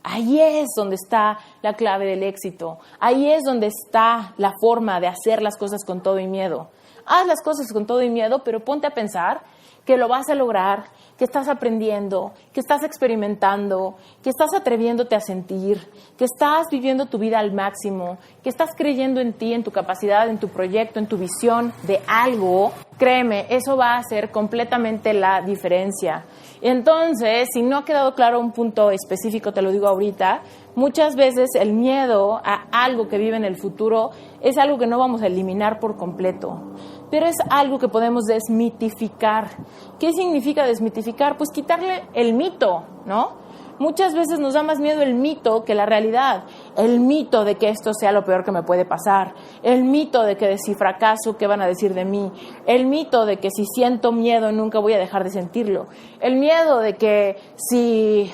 A: Ahí es donde está la clave del éxito. Ahí es donde está la forma de hacer las cosas con todo y miedo. Haz las cosas con todo y miedo, pero ponte a pensar que lo vas a lograr, que estás aprendiendo, que estás experimentando, que estás atreviéndote a sentir, que estás viviendo tu vida al máximo, que estás creyendo en ti, en tu capacidad, en tu proyecto, en tu visión de algo. Créeme, eso va a hacer completamente la diferencia. Entonces, si no ha quedado claro un punto específico, te lo digo ahorita, muchas veces el miedo a algo que vive en el futuro es algo que no vamos a eliminar por completo, pero es algo que podemos desmitificar. ¿Qué significa desmitificar? Pues quitarle el mito, ¿no? Muchas veces nos da más miedo el mito que la realidad. El mito de que esto sea lo peor que me puede pasar. El mito de que si fracaso, ¿qué van a decir de mí? El mito de que si siento miedo, nunca voy a dejar de sentirlo. El miedo de que si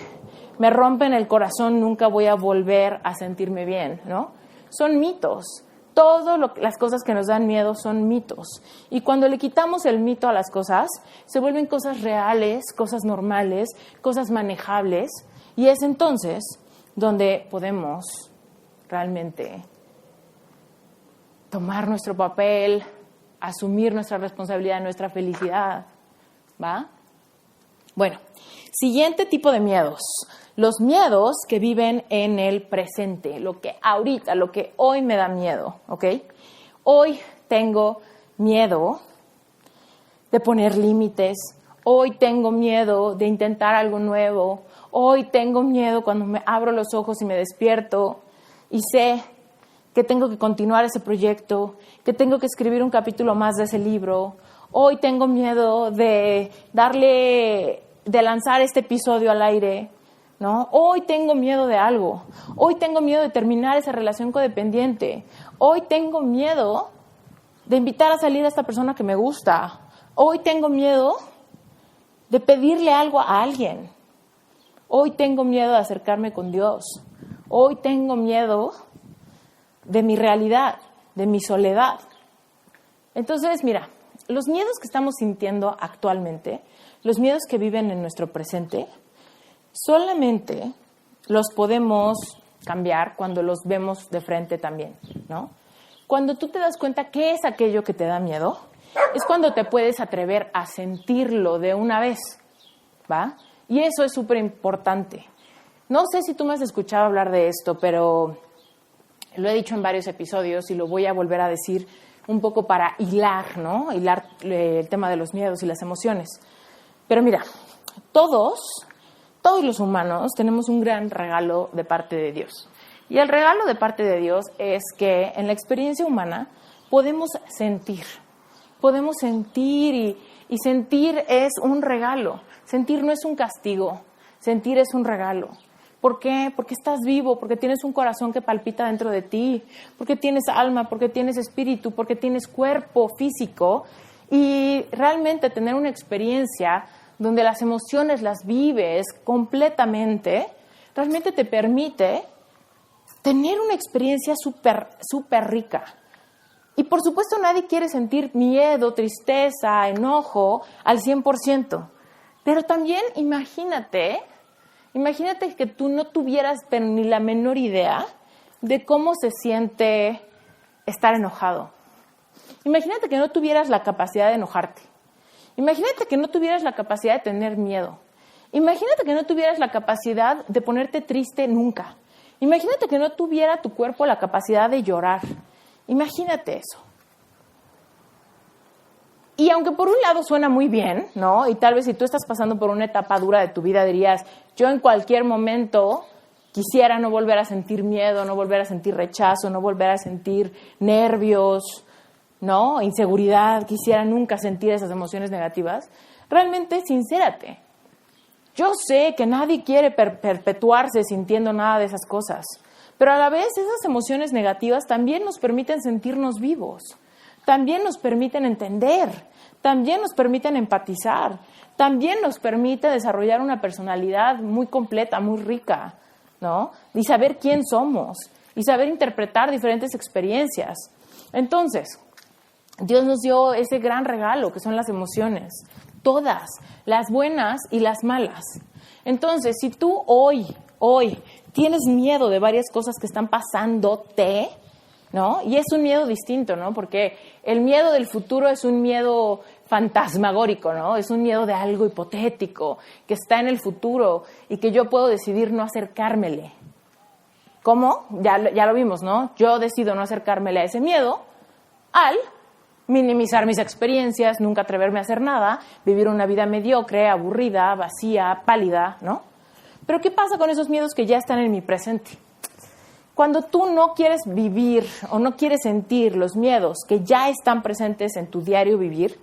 A: me rompen el corazón, nunca voy a volver a sentirme bien, ¿no? Son mitos. Todas las cosas que nos dan miedo son mitos. Y cuando le quitamos el mito a las cosas, se vuelven cosas reales, cosas normales, cosas manejables. Y es entonces donde podemos realmente tomar nuestro papel, asumir nuestra responsabilidad, nuestra felicidad, ¿va? Bueno, siguiente tipo de miedos. Los miedos que viven en el presente, lo que ahorita, lo que hoy me da miedo, ¿ok? Hoy tengo miedo de poner límites, hoy tengo miedo de intentar algo nuevo, hoy tengo miedo cuando me abro los ojos y me despierto y sé que tengo que continuar ese proyecto, que tengo que escribir un capítulo más de ese libro. Hoy tengo miedo de lanzar este episodio al aire, ¿no? Hoy tengo miedo de algo. Hoy tengo miedo de terminar esa relación codependiente. Hoy tengo miedo de invitar a salir a esta persona que me gusta. Hoy tengo miedo de pedirle algo a alguien. Hoy tengo miedo de acercarme con Dios. Hoy tengo miedo de mi realidad, de mi soledad. Entonces, mira, los miedos que estamos sintiendo actualmente, los miedos que viven en nuestro presente, solamente los podemos cambiar cuando los vemos de frente también, ¿no? Cuando tú te das cuenta qué es aquello que te da miedo, es cuando te puedes atrever a sentirlo de una vez, ¿va? Y eso es súper importante. No sé si tú me has escuchado hablar de esto, pero lo he dicho en varios episodios y lo voy a volver a decir un poco para hilar, ¿no? Hilar el tema de los miedos y las emociones. Pero mira, todos los humanos tenemos un gran regalo de parte de Dios. Y el regalo de parte de Dios es que en la experiencia humana podemos sentir y sentir es un regalo. Sentir no es un castigo, sentir es un regalo. ¿Por qué? Porque estás vivo, porque tienes un corazón que palpita dentro de ti, porque tienes alma, porque tienes espíritu, porque tienes cuerpo físico. Y realmente tener una experiencia donde las emociones las vives completamente, realmente te permite tener una experiencia súper rica. Y por supuesto nadie quiere sentir miedo, tristeza, enojo al 100%. Pero también imagínate que tú no tuvieras ni la menor idea de cómo se siente estar enojado. Imagínate que no tuvieras la capacidad de enojarte. Imagínate que no tuvieras la capacidad de tener miedo. Imagínate que no tuvieras la capacidad de ponerte triste nunca. Imagínate que no tuviera tu cuerpo la capacidad de llorar. Imagínate eso. Y aunque por un lado suena muy bien, ¿no? Y tal vez si tú estás pasando por una etapa dura de tu vida dirías, yo en cualquier momento quisiera no volver a sentir miedo, no volver a sentir rechazo, no volver a sentir nervios, ¿no? Inseguridad, quisiera nunca sentir esas emociones negativas. Realmente, sincérate. Yo sé que nadie quiere perpetuarse sintiendo nada de esas cosas, pero a la vez esas emociones negativas también nos permiten sentirnos vivos, también nos permiten entender, también nos permiten empatizar, también nos permite desarrollar una personalidad muy completa, muy rica, ¿no? Y saber quién somos, y saber interpretar diferentes experiencias. Entonces, Dios nos dio ese gran regalo que son las emociones, todas, las buenas y las malas. Entonces, si tú hoy tienes miedo de varias cosas que están pasándote, ¿no? Y es un miedo distinto, ¿no? Porque el miedo del futuro es un miedo fantasmagórico, ¿no? Es un miedo de algo hipotético, que está en el futuro y que yo puedo decidir no acercármele. ¿Cómo? Ya lo vimos, ¿no? Yo decido no acercármele a ese miedo al minimizar mis experiencias, nunca atreverme a hacer nada, vivir una vida mediocre, aburrida, vacía, pálida, ¿no? Pero ¿qué pasa con esos miedos que ya están en mi presente? Cuando tú no quieres vivir o no quieres sentir los miedos que ya están presentes en tu diario vivir,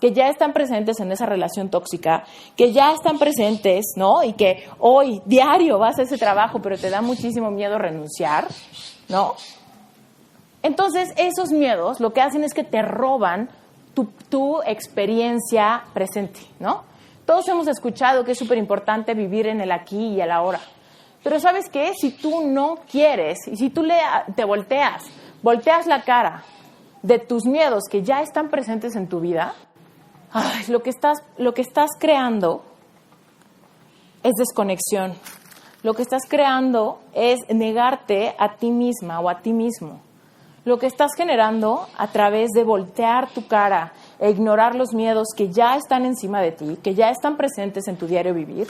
A: que ya están presentes en esa relación tóxica, que ya están presentes, ¿no? Y que hoy, diario, vas a ese trabajo, pero te da muchísimo miedo renunciar, ¿no? Entonces, esos miedos lo que hacen es que te roban tu experiencia presente, ¿no? Todos hemos escuchado que es súper importante vivir en el aquí y el ahora. Pero ¿sabes qué? Si tú no quieres, y si tú te volteas la cara de tus miedos que ya están presentes en tu vida, lo que estás creando es desconexión. Lo que estás creando es negarte a ti misma o a ti mismo. Lo que estás generando a través de voltear tu cara e ignorar los miedos que ya están encima de ti, que ya están presentes en tu diario vivir,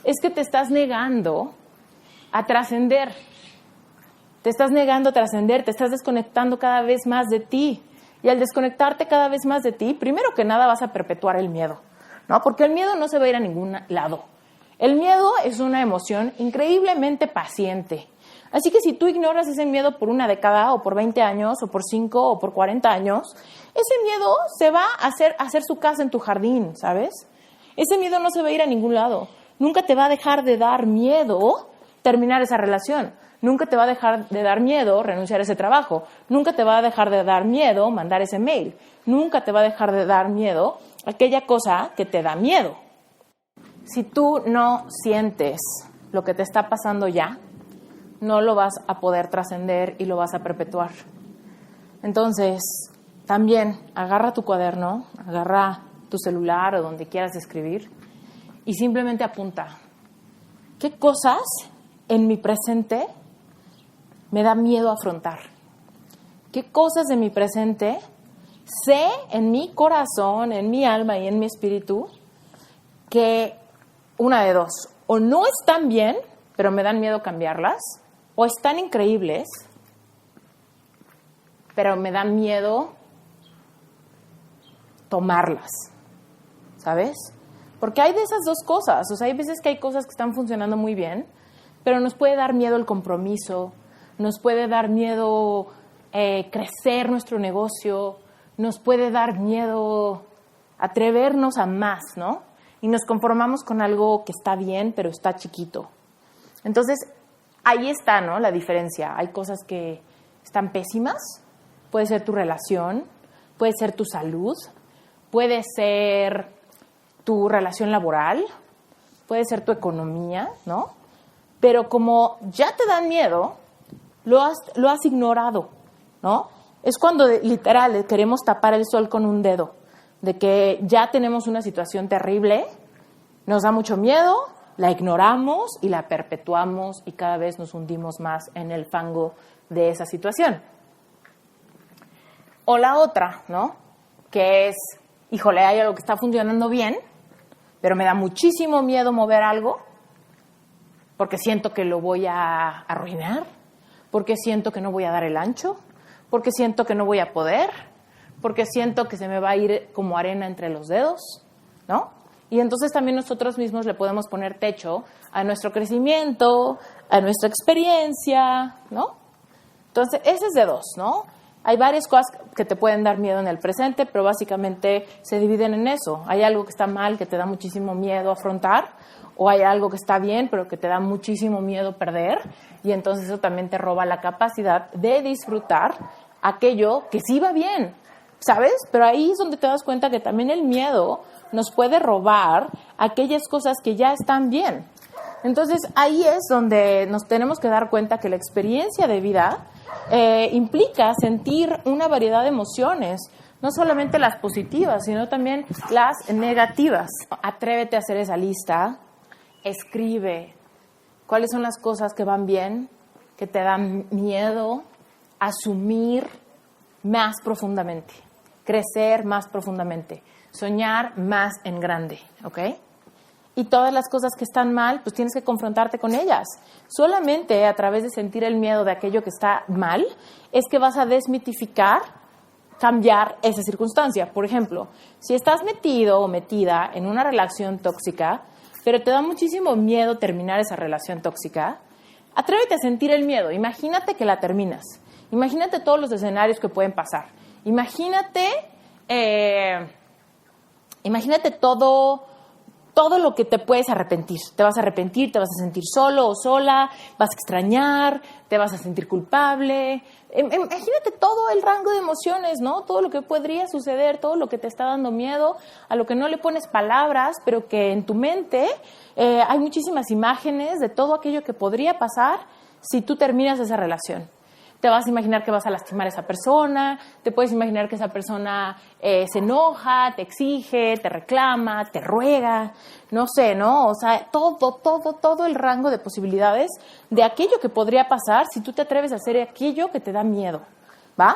A: es que te estás negando a trascender. Te estás negando a trascender, te estás desconectando cada vez más de ti. Y al desconectarte cada vez más de ti, primero que nada vas a perpetuar el miedo, ¿no? Porque el miedo no se va a ir a ningún lado. El miedo es una emoción increíblemente paciente. Así que si tú ignoras ese miedo por una década, o por 20 años, o por 5, o por 40 años, ese miedo se va a hacer su casa en tu jardín, ¿sabes? Ese miedo no se va a ir a ningún lado. Nunca te va a dejar de dar miedo terminar esa relación. Nunca te va a dejar de dar miedo renunciar a ese trabajo. Nunca te va a dejar de dar miedo mandar ese mail. Nunca te va a dejar de dar miedo aquella cosa que te da miedo. Si tú no sientes lo que te está pasando ya, no lo vas a poder trascender y lo vas a perpetuar. Entonces, también agarra tu cuaderno, agarra tu celular o donde quieras escribir y simplemente apunta. ¿Qué cosas en mi presente me da miedo afrontar? ¿Qué cosas de mi presente sé en mi corazón, en mi alma y en mi espíritu que una de dos, o no están bien, pero me dan miedo cambiarlas, o están increíbles, pero me dan miedo tomarlas, ¿sabes? Porque hay de esas dos cosas, o sea, hay veces que hay cosas que están funcionando muy bien, pero nos puede dar miedo el compromiso, nos puede dar miedo crecer nuestro negocio, nos puede dar miedo atrevernos a más, ¿no? Y nos conformamos con algo que está bien, pero está chiquito. Entonces, ahí está, ¿no? La diferencia. Hay cosas que están pésimas, puede ser tu relación, puede ser tu salud, puede ser tu relación laboral, puede ser tu economía, ¿no? Pero como ya te dan miedo, lo has ignorado, ¿no? Es cuando literal queremos tapar el sol con un dedo, de que ya tenemos una situación terrible, nos da mucho miedo, la ignoramos y la perpetuamos y cada vez nos hundimos más en el fango de esa situación. O la otra, ¿no? Que es, híjole, hay algo que está funcionando bien, pero me da muchísimo miedo mover algo porque siento que lo voy a arruinar, porque siento que no voy a dar el ancho, porque siento que no voy a poder, porque siento que se me va a ir como arena entre los dedos, ¿no? Y entonces también nosotros mismos le podemos poner techo a nuestro crecimiento, a nuestra experiencia, ¿no? Entonces, ese es de dos, ¿no? Hay varias cosas que te pueden dar miedo en el presente, pero básicamente se dividen en eso. Hay algo que está mal, que te da muchísimo miedo afrontar, o hay algo que está bien, pero que te da muchísimo miedo perder, y entonces eso también te roba la capacidad de disfrutar aquello que sí va bien, ¿sabes? Pero ahí es donde te das cuenta que también el miedo nos puede robar aquellas cosas que ya están bien. Entonces, ahí es donde nos tenemos que dar cuenta que la experiencia de vida implica sentir una variedad de emociones, no solamente las positivas, sino también las negativas. Atrévete a hacer esa lista, escribe cuáles son las cosas que van bien, que te dan miedo, asumir más profundamente, crecer más profundamente, soñar más en grande, ¿ok? Y todas las cosas que están mal, pues tienes que confrontarte con ellas. Solamente a través de sentir el miedo de aquello que está mal es que vas a desmitificar, cambiar esa circunstancia. Por ejemplo, si estás metido o metida en una relación tóxica, pero te da muchísimo miedo terminar esa relación tóxica, atrévete a sentir el miedo. Imagínate que la terminas. Imagínate todos los escenarios que pueden pasar. Imagínate todo lo que te puedes arrepentir. Te vas a arrepentir, te vas a sentir solo o sola, vas a extrañar, te vas a sentir culpable. Imagínate todo el rango de emociones, ¿no? Todo lo que podría suceder, todo lo que te está dando miedo, a lo que no le pones palabras, pero que en tu mente hay muchísimas imágenes de todo aquello que podría pasar si tú terminas esa relación. Te vas a imaginar que vas a lastimar a esa persona, te puedes imaginar que esa persona se enoja, te exige, te reclama, te ruega, no sé, ¿no? O sea, todo el rango de posibilidades de aquello que podría pasar si tú te atreves a hacer aquello que te da miedo, ¿va?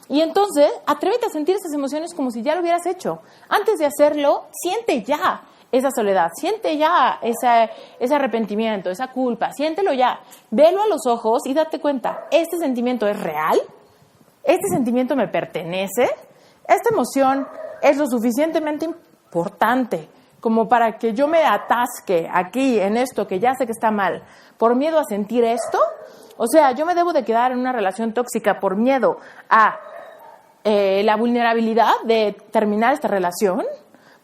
A: Y entonces, atrévete a sentir esas emociones como si ya lo hubieras hecho. Antes de hacerlo, siente ya esa soledad, siente ya ese arrepentimiento, esa culpa, siéntelo ya, velo a los ojos y date cuenta, ¿este sentimiento es real? ¿Este sentimiento me pertenece? ¿Esta emoción es lo suficientemente importante como para que yo me atasque aquí en esto que ya sé que está mal por miedo a sentir esto? O sea, yo me debo de quedar en una relación tóxica por miedo a la vulnerabilidad de terminar esta relación,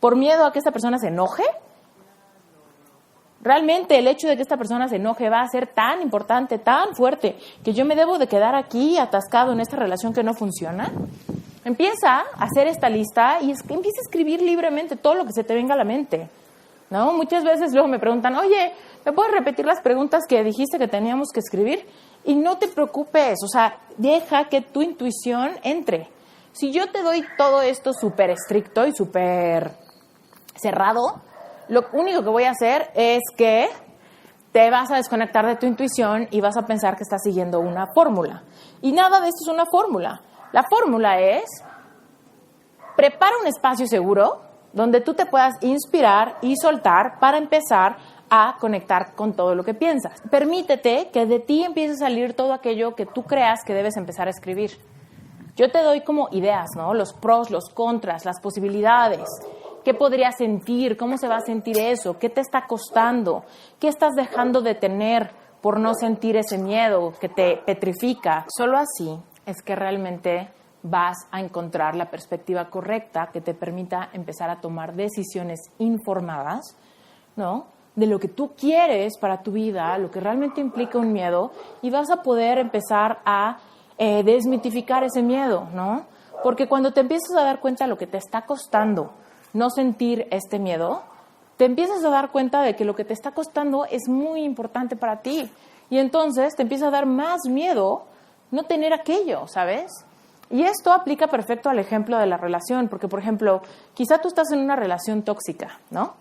A: por miedo a que esta persona se enoje. Realmente el hecho de que esta persona se enoje va a ser tan importante, tan fuerte, que yo me debo de quedar aquí atascado en esta relación que no funciona. Empieza a hacer esta lista y empieza a escribir libremente todo lo que se te venga a la mente, ¿no? Muchas veces luego me preguntan, oye, ¿me puedes repetir las preguntas que dijiste que teníamos que escribir? Y no te preocupes, o sea, deja que tu intuición entre. Si yo te doy todo esto súper estricto y súper cerrado, lo único que voy a hacer es que te vas a desconectar de tu intuición y vas a pensar que estás siguiendo una fórmula. Y nada de esto es una fórmula. La fórmula es, prepara un espacio seguro donde tú te puedas inspirar y soltar para empezar a conectar con todo lo que piensas. Permítete que de ti empiece a salir todo aquello que tú creas que debes empezar a escribir. Yo te doy como ideas, ¿no? Los pros, los contras, las posibilidades. ¿Qué podrías sentir? ¿Cómo se va a sentir eso? ¿Qué te está costando? ¿Qué estás dejando de tener por no sentir ese miedo que te petrifica? Solo así es que realmente vas a encontrar la perspectiva correcta que te permita empezar a tomar decisiones informadas, ¿no? De lo que tú quieres para tu vida, lo que realmente implica un miedo, y vas a poder empezar a desmitificar ese miedo, ¿no? Porque cuando te empiezas a dar cuenta de lo que te está costando no sentir este miedo, te empiezas a dar cuenta de que lo que te está costando es muy importante para ti. Y entonces te empieza a dar más miedo no tener aquello, ¿sabes? Y esto aplica perfecto al ejemplo de la relación, porque, por ejemplo, quizá tú estás en una relación tóxica, ¿no?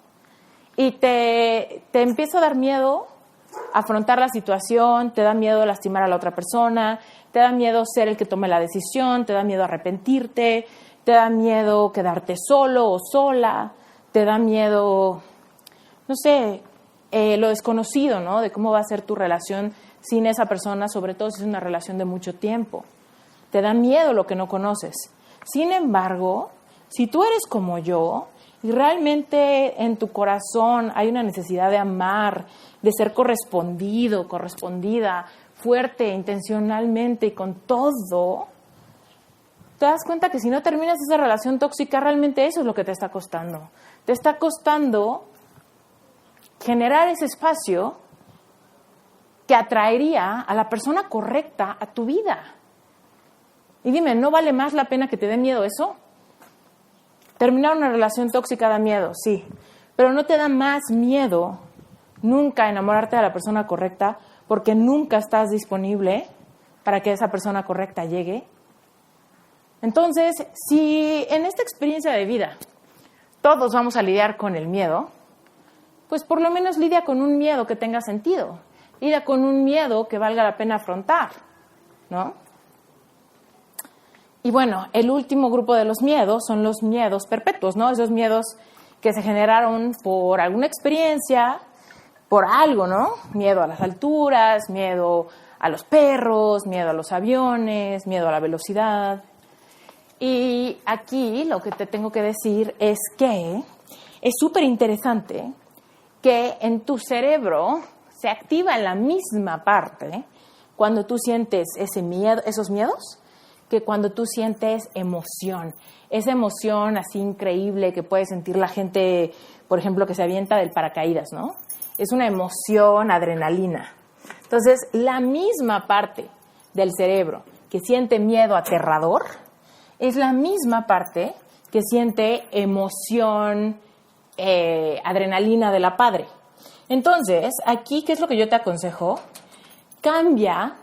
A: Y te empieza a dar miedo afrontar la situación, te da miedo lastimar a la otra persona, te da miedo ser el que tome la decisión, te da miedo arrepentirte, te da miedo quedarte solo o sola, te da miedo no sé, lo desconocido, ¿no? De cómo va a ser tu relación sin esa persona, sobre todo si es una relación de mucho tiempo. Te da miedo lo que no conoces. Sin embargo, si tú eres como yo y realmente en tu corazón hay una necesidad de amar, de ser correspondido, correspondida, fuerte, intencionalmente y con todo, te das cuenta que si no terminas esa relación tóxica, realmente eso es lo que te está costando. Te está costando generar ese espacio que atraería a la persona correcta a tu vida. Y dime, ¿no vale más la pena que te dé miedo eso? Terminar una relación tóxica da miedo, sí, pero no te da más miedo nunca enamorarte de la persona correcta porque nunca estás disponible para que esa persona correcta llegue. Entonces, si en esta experiencia de vida todos vamos a lidiar con el miedo, pues por lo menos lidia con un miedo que tenga sentido, lidia con un miedo que valga la pena afrontar, ¿no? Y bueno, el último grupo de los miedos son los miedos perpetuos, ¿no? Esos miedos que se generaron por alguna experiencia, por algo, ¿no? Miedo a las alturas, miedo a los perros, miedo a los aviones, miedo a la velocidad. Y aquí lo que te tengo que decir es que es súper interesante que en tu cerebro se activa en la misma parte cuando tú sientes ese miedo, esos miedos, que cuando tú sientes emoción. Esa emoción así increíble que puede sentir la gente, por ejemplo, que se avienta del paracaídas, ¿no? Es una emoción, adrenalina. Entonces, la misma parte del cerebro que siente miedo aterrador es la misma parte que siente emoción, adrenalina de la padre. Entonces, aquí, ¿qué es lo que yo te aconsejo? Cambia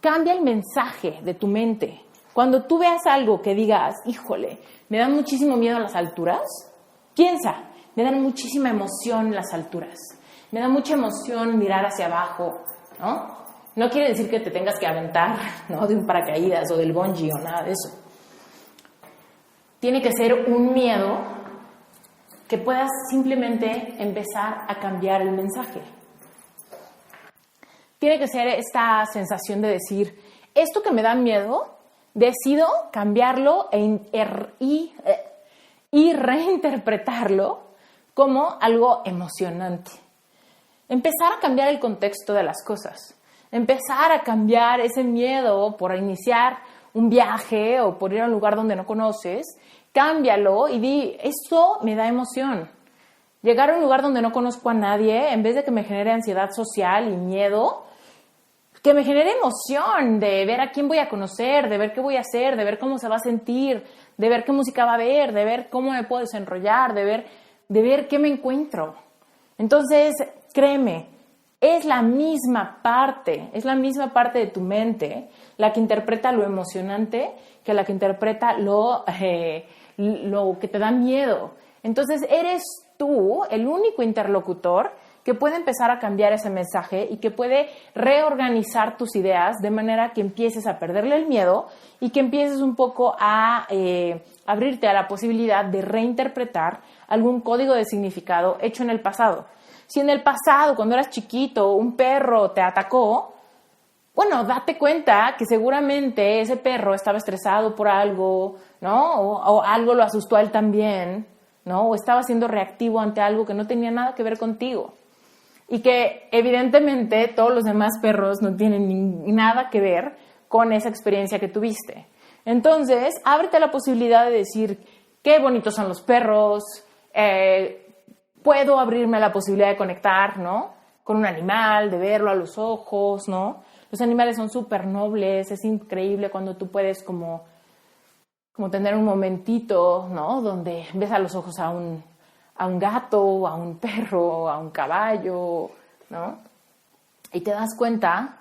A: el mensaje de tu mente. Cuando tú veas algo que digas, híjole, me da muchísimo miedo a las alturas, piensa, me dan muchísima emoción las alturas. Me da mucha emoción mirar hacia abajo, ¿no? No quiere decir que te tengas que aventar, ¿no? De un paracaídas o del bungee o nada de eso. Tiene que ser un miedo que puedas simplemente empezar a cambiar el mensaje. Tiene que ser esta sensación de decir, esto que me da miedo, decido cambiarlo y reinterpretarlo como algo emocionante. Empezar a cambiar el contexto de las cosas. Empezar a cambiar ese miedo por iniciar un viaje o por ir a un lugar donde no conoces. Cámbialo y di, esto me da emoción. Llegar a un lugar donde no conozco a nadie, en vez de que me genere ansiedad social y miedo, que me genere emoción de ver a quién voy a conocer, de ver qué voy a hacer, de ver cómo se va a sentir, de ver qué música va a haber, de ver cómo me puedo desenrollar, de ver qué me encuentro. Entonces, créeme, es la misma parte de tu mente la que interpreta lo emocionante que la que interpreta lo que te da miedo. Entonces, eres tú el único interlocutor que puede empezar a cambiar ese mensaje y que puede reorganizar tus ideas de manera que empieces a perderle el miedo y que empieces un poco a abrirte a la posibilidad de reinterpretar algún código de significado hecho en el pasado. Si en el pasado, cuando eras chiquito, un perro te atacó, bueno, date cuenta que seguramente ese perro estaba estresado por algo, ¿no? O algo lo asustó a él también, ¿no? O estaba siendo reactivo ante algo que no tenía nada que ver contigo. Y que evidentemente todos los demás perros no tienen nada que ver con esa experiencia que tuviste. Entonces, ábrete la posibilidad de decir, qué bonitos son los perros, puedo abrirme a la posibilidad de conectar, ¿no? Con un animal, de verlo a los ojos, ¿no? Los animales son súper nobles, es increíble cuando tú puedes como tener un momentito, ¿no? Donde ves a los ojos a un gato, a un perro, a un caballo, ¿no? Y te das cuenta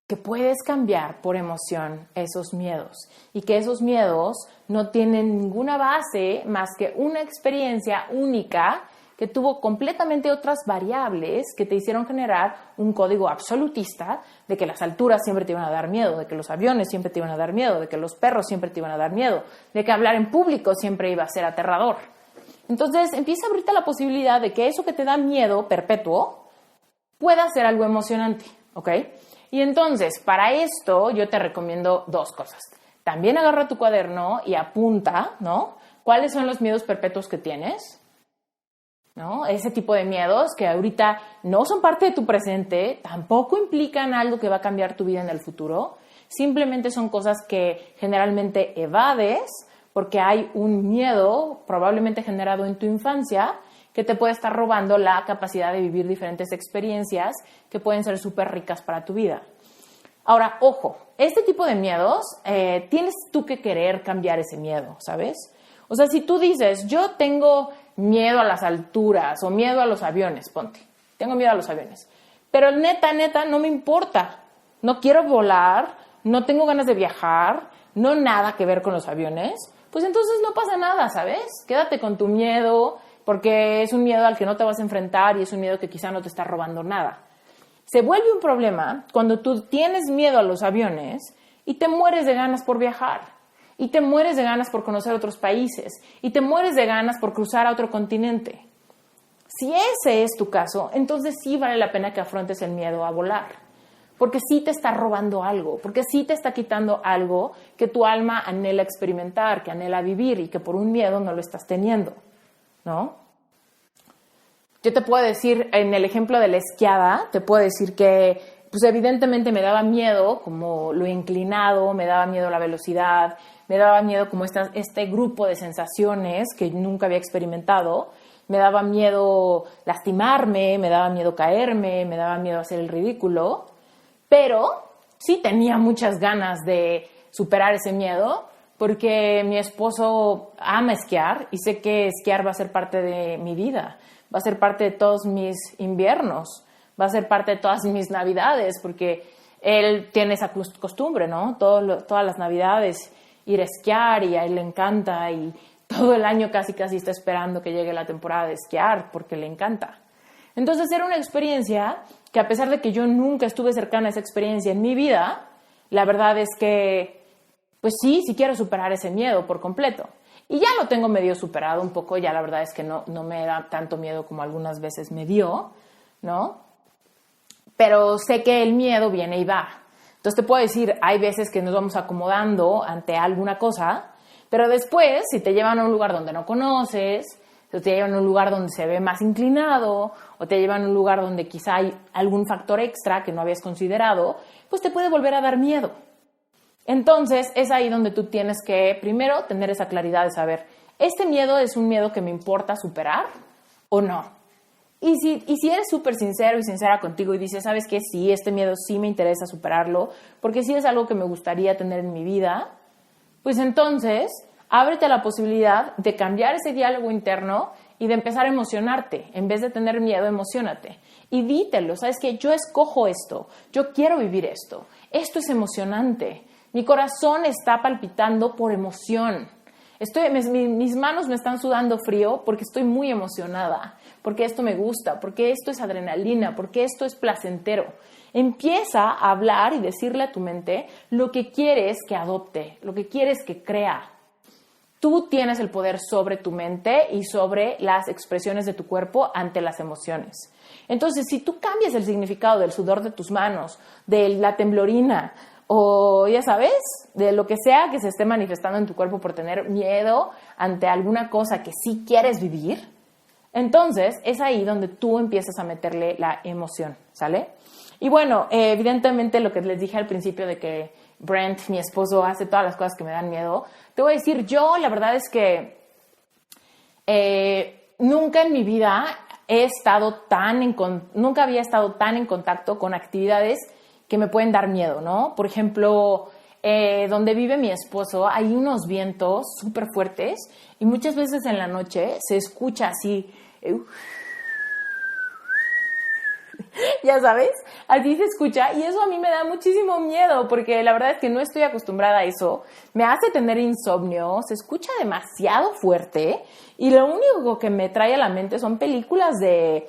A: que puedes cambiar por emoción esos miedos y que esos miedos no tienen ninguna base más que una experiencia única que tuvo completamente otras variables que te hicieron generar un código absolutista de que las alturas siempre te iban a dar miedo, de que los aviones siempre te iban a dar miedo, de que los perros siempre te iban a dar miedo, de que hablar en público siempre iba a ser aterrador. Entonces, empieza a abrirte la posibilidad de que eso que te da miedo perpetuo pueda ser algo emocionante, ¿ok? Y entonces, para esto, yo te recomiendo 2 cosas. También agarra tu cuaderno y apunta, ¿no? ¿Cuáles son los miedos perpetuos que tienes? ¿No? Ese tipo de miedos que ahorita no son parte de tu presente, tampoco implican algo que va a cambiar tu vida en el futuro, simplemente son cosas que generalmente evades porque hay un miedo probablemente generado en tu infancia que te puede estar robando la capacidad de vivir diferentes experiencias que pueden ser súper ricas para tu vida. Ahora, ojo, este tipo de miedos tienes tú que querer cambiar ese miedo, ¿sabes? O sea, si tú dices, yo tengo miedo a las alturas o miedo a los aviones, ponte, tengo miedo a los aviones, pero neta, no me importa, no quiero volar, no tengo ganas de viajar, no nada que ver con los aviones, pues entonces no pasa nada, ¿sabes? Quédate con tu miedo porque es un miedo al que no te vas a enfrentar y es un miedo que quizá no te está robando nada. Se vuelve un problema cuando tú tienes miedo a los aviones y te mueres de ganas por viajar. Y te mueres de ganas por conocer otros países. Y te mueres de ganas por cruzar a otro continente. Si ese es tu caso, entonces sí vale la pena que afrontes el miedo a volar. Porque sí te está robando algo. Porque sí te está quitando algo que tu alma anhela experimentar, que anhela vivir y que por un miedo no lo estás teniendo, ¿no? Yo te puedo decir, en el ejemplo de la esquiada, te puedo decir que pues evidentemente me daba miedo como lo inclinado, me daba miedo la velocidad, me daba miedo como este grupo de sensaciones que nunca había experimentado, me daba miedo lastimarme, me daba miedo caerme, me daba miedo hacer el ridículo, pero sí tenía muchas ganas de superar ese miedo porque mi esposo ama esquiar y sé que esquiar va a ser parte de mi vida, va a ser parte de todos mis inviernos, va a ser parte de todas mis navidades, porque él tiene esa costumbre, ¿no? Todas las navidades ir a esquiar y a él le encanta y todo el año casi está esperando que llegue la temporada de esquiar porque le encanta. Entonces era una experiencia que a pesar de que yo nunca estuve cercana a esa experiencia en mi vida, la verdad es que, pues sí quiero superar ese miedo por completo. Y ya lo tengo medio superado un poco, ya la verdad es que no me da tanto miedo como algunas veces me dio, ¿no? Pero sé que el miedo viene y va. Entonces te puedo decir, hay veces que nos vamos acomodando ante alguna cosa, pero después, si te llevan a un lugar donde no conoces, o te llevan a un lugar donde se ve más inclinado, o te llevan a un lugar donde quizá hay algún factor extra que no habías considerado, pues te puede volver a dar miedo. Entonces, es ahí donde tú tienes que, primero, tener esa claridad de saber, ¿este miedo es un miedo que me importa superar o no? Y si eres súper sincero y sincera contigo y dices, ¿sabes qué? Sí, este miedo sí me interesa superarlo, porque sí es algo que me gustaría tener en mi vida, pues entonces, ábrete a la posibilidad de cambiar ese diálogo interno y de empezar a emocionarte. En vez de tener miedo, emociónate. Y dítelo, ¿sabes qué? Yo escojo esto, yo quiero vivir esto es emocionante. Mi corazón está palpitando por emoción. Mis manos me están sudando frío porque estoy muy emocionada, porque esto me gusta, porque esto es adrenalina, porque esto es placentero. Empieza a hablar y decirle a tu mente lo que quieres que adopte, lo que quieres que crea. Tú tienes el poder sobre tu mente y sobre las expresiones de tu cuerpo ante las emociones. Entonces, si tú cambias el significado del sudor de tus manos, de la temblorina, o ya sabes, de lo que sea que se esté manifestando en tu cuerpo por tener miedo ante alguna cosa que sí quieres vivir, entonces es ahí donde tú empiezas a meterle la emoción, ¿sale? Y bueno, evidentemente lo que les dije al principio de que Brent, mi esposo, hace todas las cosas que me dan miedo, te voy a decir, yo la verdad es que nunca en mi vida nunca había estado tan en contacto con actividades que me pueden dar miedo, ¿no? Por ejemplo, donde vive mi esposo hay unos vientos súper fuertes y muchas veces en la noche se escucha así, ya sabes, así se escucha y eso a mí me da muchísimo miedo porque la verdad es que no estoy acostumbrada a eso, me hace tener insomnio, se escucha demasiado fuerte y lo único que me trae a la mente son películas de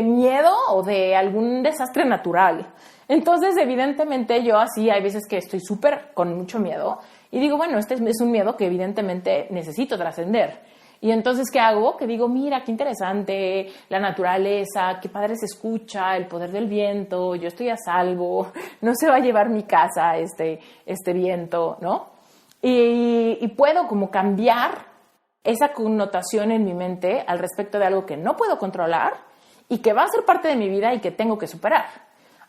A: miedo o de algún desastre natural. Entonces, evidentemente, yo así hay veces que estoy súper con mucho miedo y digo, bueno, este es un miedo que evidentemente necesito trascender. Y entonces, ¿qué hago? Que digo, mira, qué interesante, la naturaleza, qué padre se escucha, el poder del viento, yo estoy a salvo, no se va a llevar mi casa este viento, ¿no? Y puedo como cambiar esa connotación en mi mente al respecto de algo que no puedo controlar y que va a ser parte de mi vida y que tengo que superar.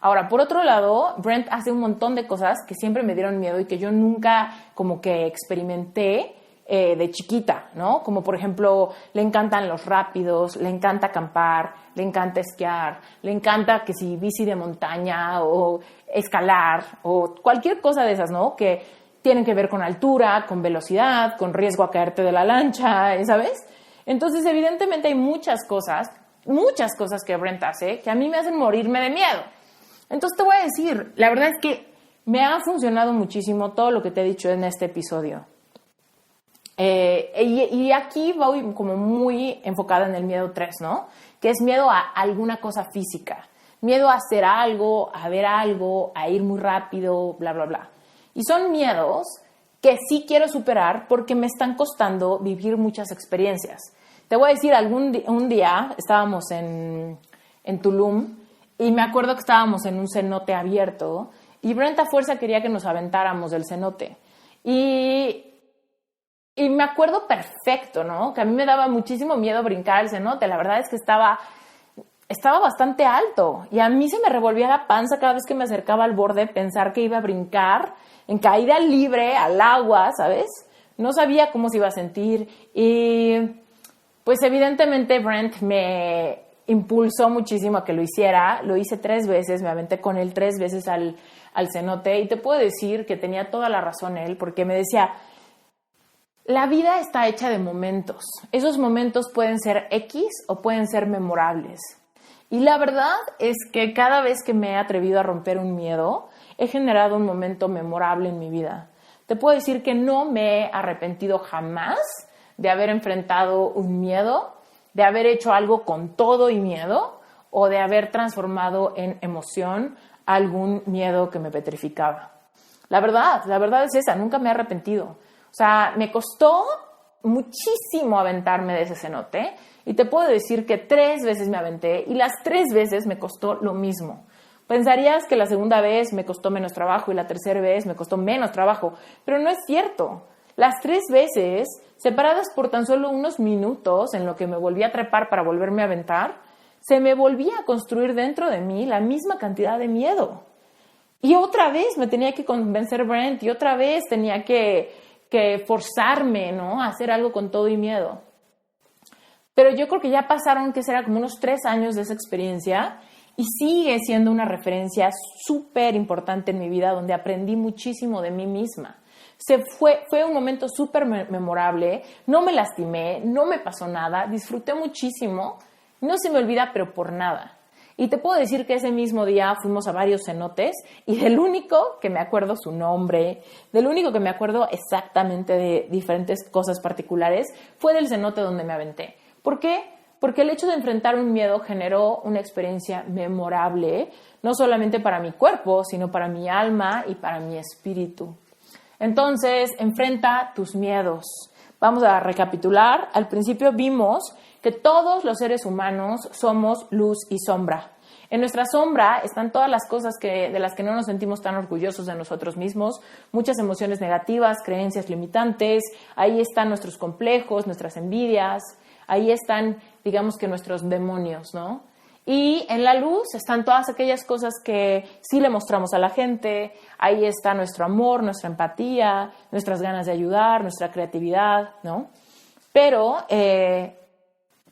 A: Ahora, por otro lado, Brent hace un montón de cosas que siempre me dieron miedo y que yo nunca como que experimenté de chiquita, ¿no? Como por ejemplo, le encantan los rápidos, le encanta acampar, le encanta esquiar, le encanta que si bici de montaña o escalar o cualquier cosa de esas, ¿no? Que tienen que ver con altura, con velocidad, con riesgo a caerte de la lancha, ¿sabes? Entonces, evidentemente hay muchas cosas que Brent hace que a mí me hacen morirme de miedo. Entonces te voy a decir, la verdad es que me ha funcionado muchísimo todo lo que te he dicho en este episodio. Y aquí voy como muy enfocada en el miedo 3, ¿no? Que es miedo a alguna cosa física. Miedo a hacer algo, a ver algo, a ir muy rápido, bla, bla, bla. Y son miedos que sí quiero superar porque me están costando vivir muchas experiencias. Te voy a decir, un día estábamos en Tulum y me acuerdo que estábamos en un cenote abierto y Brent a fuerza quería que nos aventáramos del cenote. Y me acuerdo perfecto, ¿no? Que a mí me daba muchísimo miedo brincar al cenote. La verdad es que estaba bastante alto y a mí se me revolvía la panza cada vez que me acercaba al borde pensar que iba a brincar en caída libre al agua, ¿sabes? No sabía cómo se iba a sentir y pues evidentemente Brent me impulsó muchísimo a que lo hiciera. Lo hice 3 veces, me aventé con él 3 veces al cenote y te puedo decir que tenía toda la razón él porque me decía, la vida está hecha de momentos. Esos momentos pueden ser X o pueden ser memorables. Y la verdad es que cada vez que me he atrevido a romper un miedo, he generado un momento memorable en mi vida. Te puedo decir que no me he arrepentido jamás de haber enfrentado un miedo, de haber hecho algo con todo y miedo, o de haber transformado en emoción algún miedo que me petrificaba. La verdad es esa, nunca me he arrepentido. O sea, me costó muchísimo aventarme de ese cenote y te puedo decir que 3 veces me aventé y las 3 veces me costó lo mismo. Pensarías que la segunda vez me costó menos trabajo y la tercera vez me costó menos trabajo, pero no es cierto. Las 3 veces, separadas por tan solo unos minutos en lo que me volví a trepar para volverme a aventar, se me volvía a construir dentro de mí la misma cantidad de miedo. Y otra vez me tenía que convencer Brent y otra vez tenía que forzarme, ¿no? A hacer algo con todo y miedo. Pero yo creo que ya pasaron, que será como unos 3 años de esa experiencia y sigue siendo una referencia súper importante en mi vida donde aprendí muchísimo de mí misma. Fue un momento súper memorable, no me lastimé, no me pasó nada, disfruté muchísimo, no se me olvida, pero por nada. Y te puedo decir que ese mismo día fuimos a varios cenotes y del único que me acuerdo su nombre, del único que me acuerdo exactamente de diferentes cosas particulares, fue del cenote donde me aventé. ¿Por qué? Porque el hecho de enfrentar un miedo generó una experiencia memorable, no solamente para mi cuerpo, sino para mi alma y para mi espíritu. Entonces, enfrenta tus miedos. Vamos a recapitular. Al principio vimos que todos los seres humanos somos luz y sombra. En nuestra sombra están todas las cosas de las que no nos sentimos tan orgullosos de nosotros mismos, muchas emociones negativas, creencias limitantes, ahí están nuestros complejos, nuestras envidias, ahí están, digamos que nuestros demonios, ¿no? Y en la luz están todas aquellas cosas que sí le mostramos a la gente, ahí está nuestro amor, nuestra empatía, nuestras ganas de ayudar, nuestra creatividad, ¿no? Pero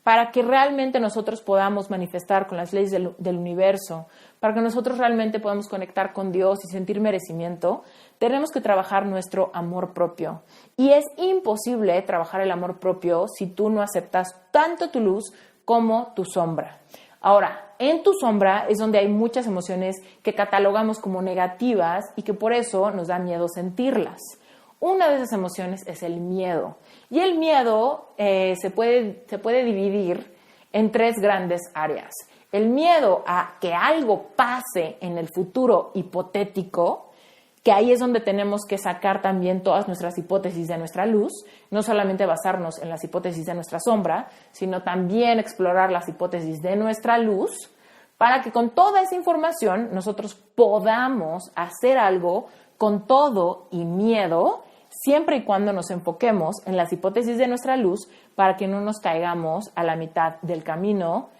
A: para que realmente nosotros podamos manifestar con las leyes del universo, para que nosotros realmente podamos conectar con Dios y sentir merecimiento, tenemos que trabajar nuestro amor propio. Y es imposible trabajar el amor propio si tú no aceptas tanto tu luz como tu sombra. Ahora, en tu sombra es donde hay muchas emociones que catalogamos como negativas y que por eso nos da miedo sentirlas. Una de esas emociones es el miedo. Y el miedo se puede dividir en 3 grandes áreas. El miedo a que algo pase en el futuro hipotético, que ahí es donde tenemos que sacar también todas nuestras hipótesis de nuestra luz, no solamente basarnos en las hipótesis de nuestra sombra, sino también explorar las hipótesis de nuestra luz, para que con toda esa información nosotros podamos hacer algo con todo y miedo, siempre y cuando nos enfoquemos en las hipótesis de nuestra luz, para que no nos caigamos a la mitad del camino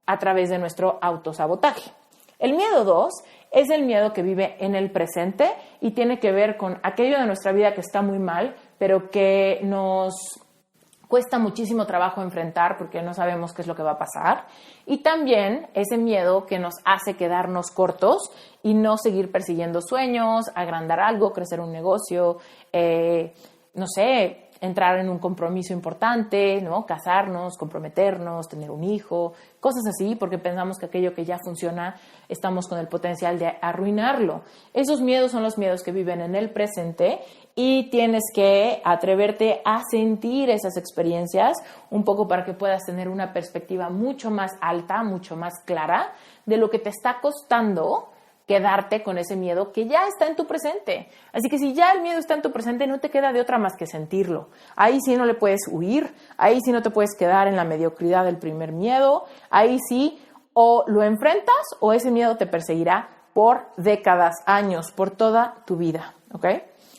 A: a través de nuestro autosabotaje. El miedo 2 es el miedo que vive en el presente y tiene que ver con aquello de nuestra vida que está muy mal, pero que nos cuesta muchísimo trabajo enfrentar porque no sabemos qué es lo que va a pasar. Y también ese miedo que nos hace quedarnos cortos y no seguir persiguiendo sueños, agrandar algo, crecer un negocio, no sé, entrar en un compromiso importante, ¿no? Casarnos, comprometernos, tener un hijo, cosas así, porque pensamos que aquello que ya funciona, estamos con el potencial de arruinarlo. Esos miedos son los miedos que viven en el presente y tienes que atreverte a sentir esas experiencias un poco para que puedas tener una perspectiva mucho más alta, mucho más clara de lo que te está costando quedarte con ese miedo que ya está en tu presente. Así que si ya el miedo está en tu presente, no te queda de otra más que sentirlo. Ahí sí no le puedes huir, ahí sí no te puedes quedar en la mediocridad del primer miedo, ahí sí o lo enfrentas o ese miedo te perseguirá por décadas, años, por toda tu vida, ¿ok?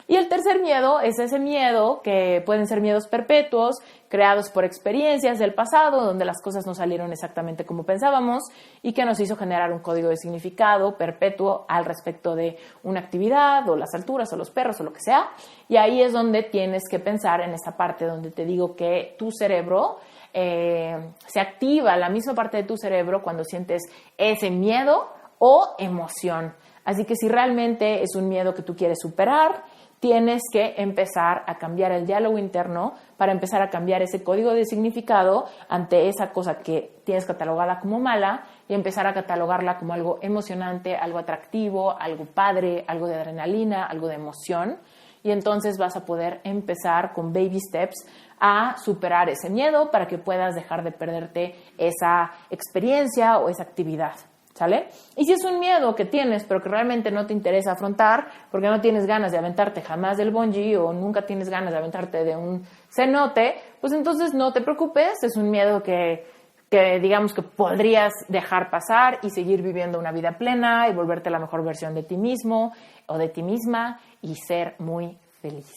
A: Y el tercer miedo es ese miedo que pueden ser miedos perpetuos, creados por experiencias del pasado, donde las cosas no salieron exactamente como pensábamos y que nos hizo generar un código de significado perpetuo al respecto de una actividad o las alturas o los perros o lo que sea. Y ahí es donde tienes que pensar en esa parte donde te digo que tu cerebro se activa, la misma parte de tu cerebro cuando sientes ese miedo o emoción. Así que si realmente es un miedo que tú quieres superar, tienes que empezar a cambiar el diálogo interno para empezar a cambiar ese código de significado ante esa cosa que tienes catalogada como mala y empezar a catalogarla como algo emocionante, algo atractivo, algo padre, algo de adrenalina, algo de emoción. Y entonces vas a poder empezar con baby steps a superar ese miedo para que puedas dejar de perderte esa experiencia o esa actividad. ¿Sale? Y si es un miedo que tienes, pero que realmente no te interesa afrontar, porque no tienes ganas de aventarte jamás del bungee o nunca tienes ganas de aventarte de un cenote, pues entonces no te preocupes, es un miedo que digamos que podrías dejar pasar y seguir viviendo una vida plena y volverte la mejor versión de ti mismo o de ti misma y ser muy feliz,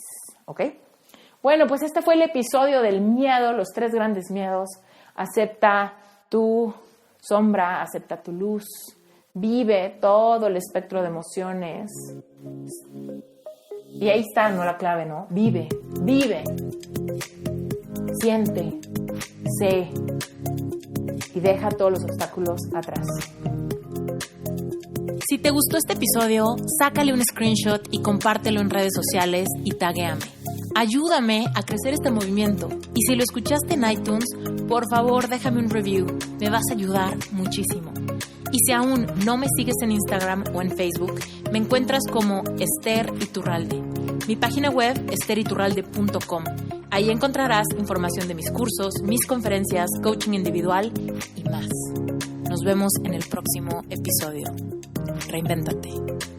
A: ¿ok? Bueno, pues este fue el episodio del miedo, los 3 grandes miedos. Acepta tu sombra, acepta tu luz, vive todo el espectro de emociones. Y ahí está, ¿no? La clave, ¿no? Vive, siente, sé y deja todos los obstáculos atrás.
B: Si te gustó este episodio, sácale un screenshot y compártelo en redes sociales y taguéame. Ayúdame a crecer este movimiento. Y si lo escuchaste en iTunes, por favor déjame un review. Me vas a ayudar muchísimo. Y si aún no me sigues en Instagram o en Facebook, me encuentras como Esther Iturralde. Mi página web, esteriturralde.com. Ahí encontrarás información de mis cursos, mis conferencias, coaching individual y más. Nos vemos en el próximo episodio. Reinvéntate.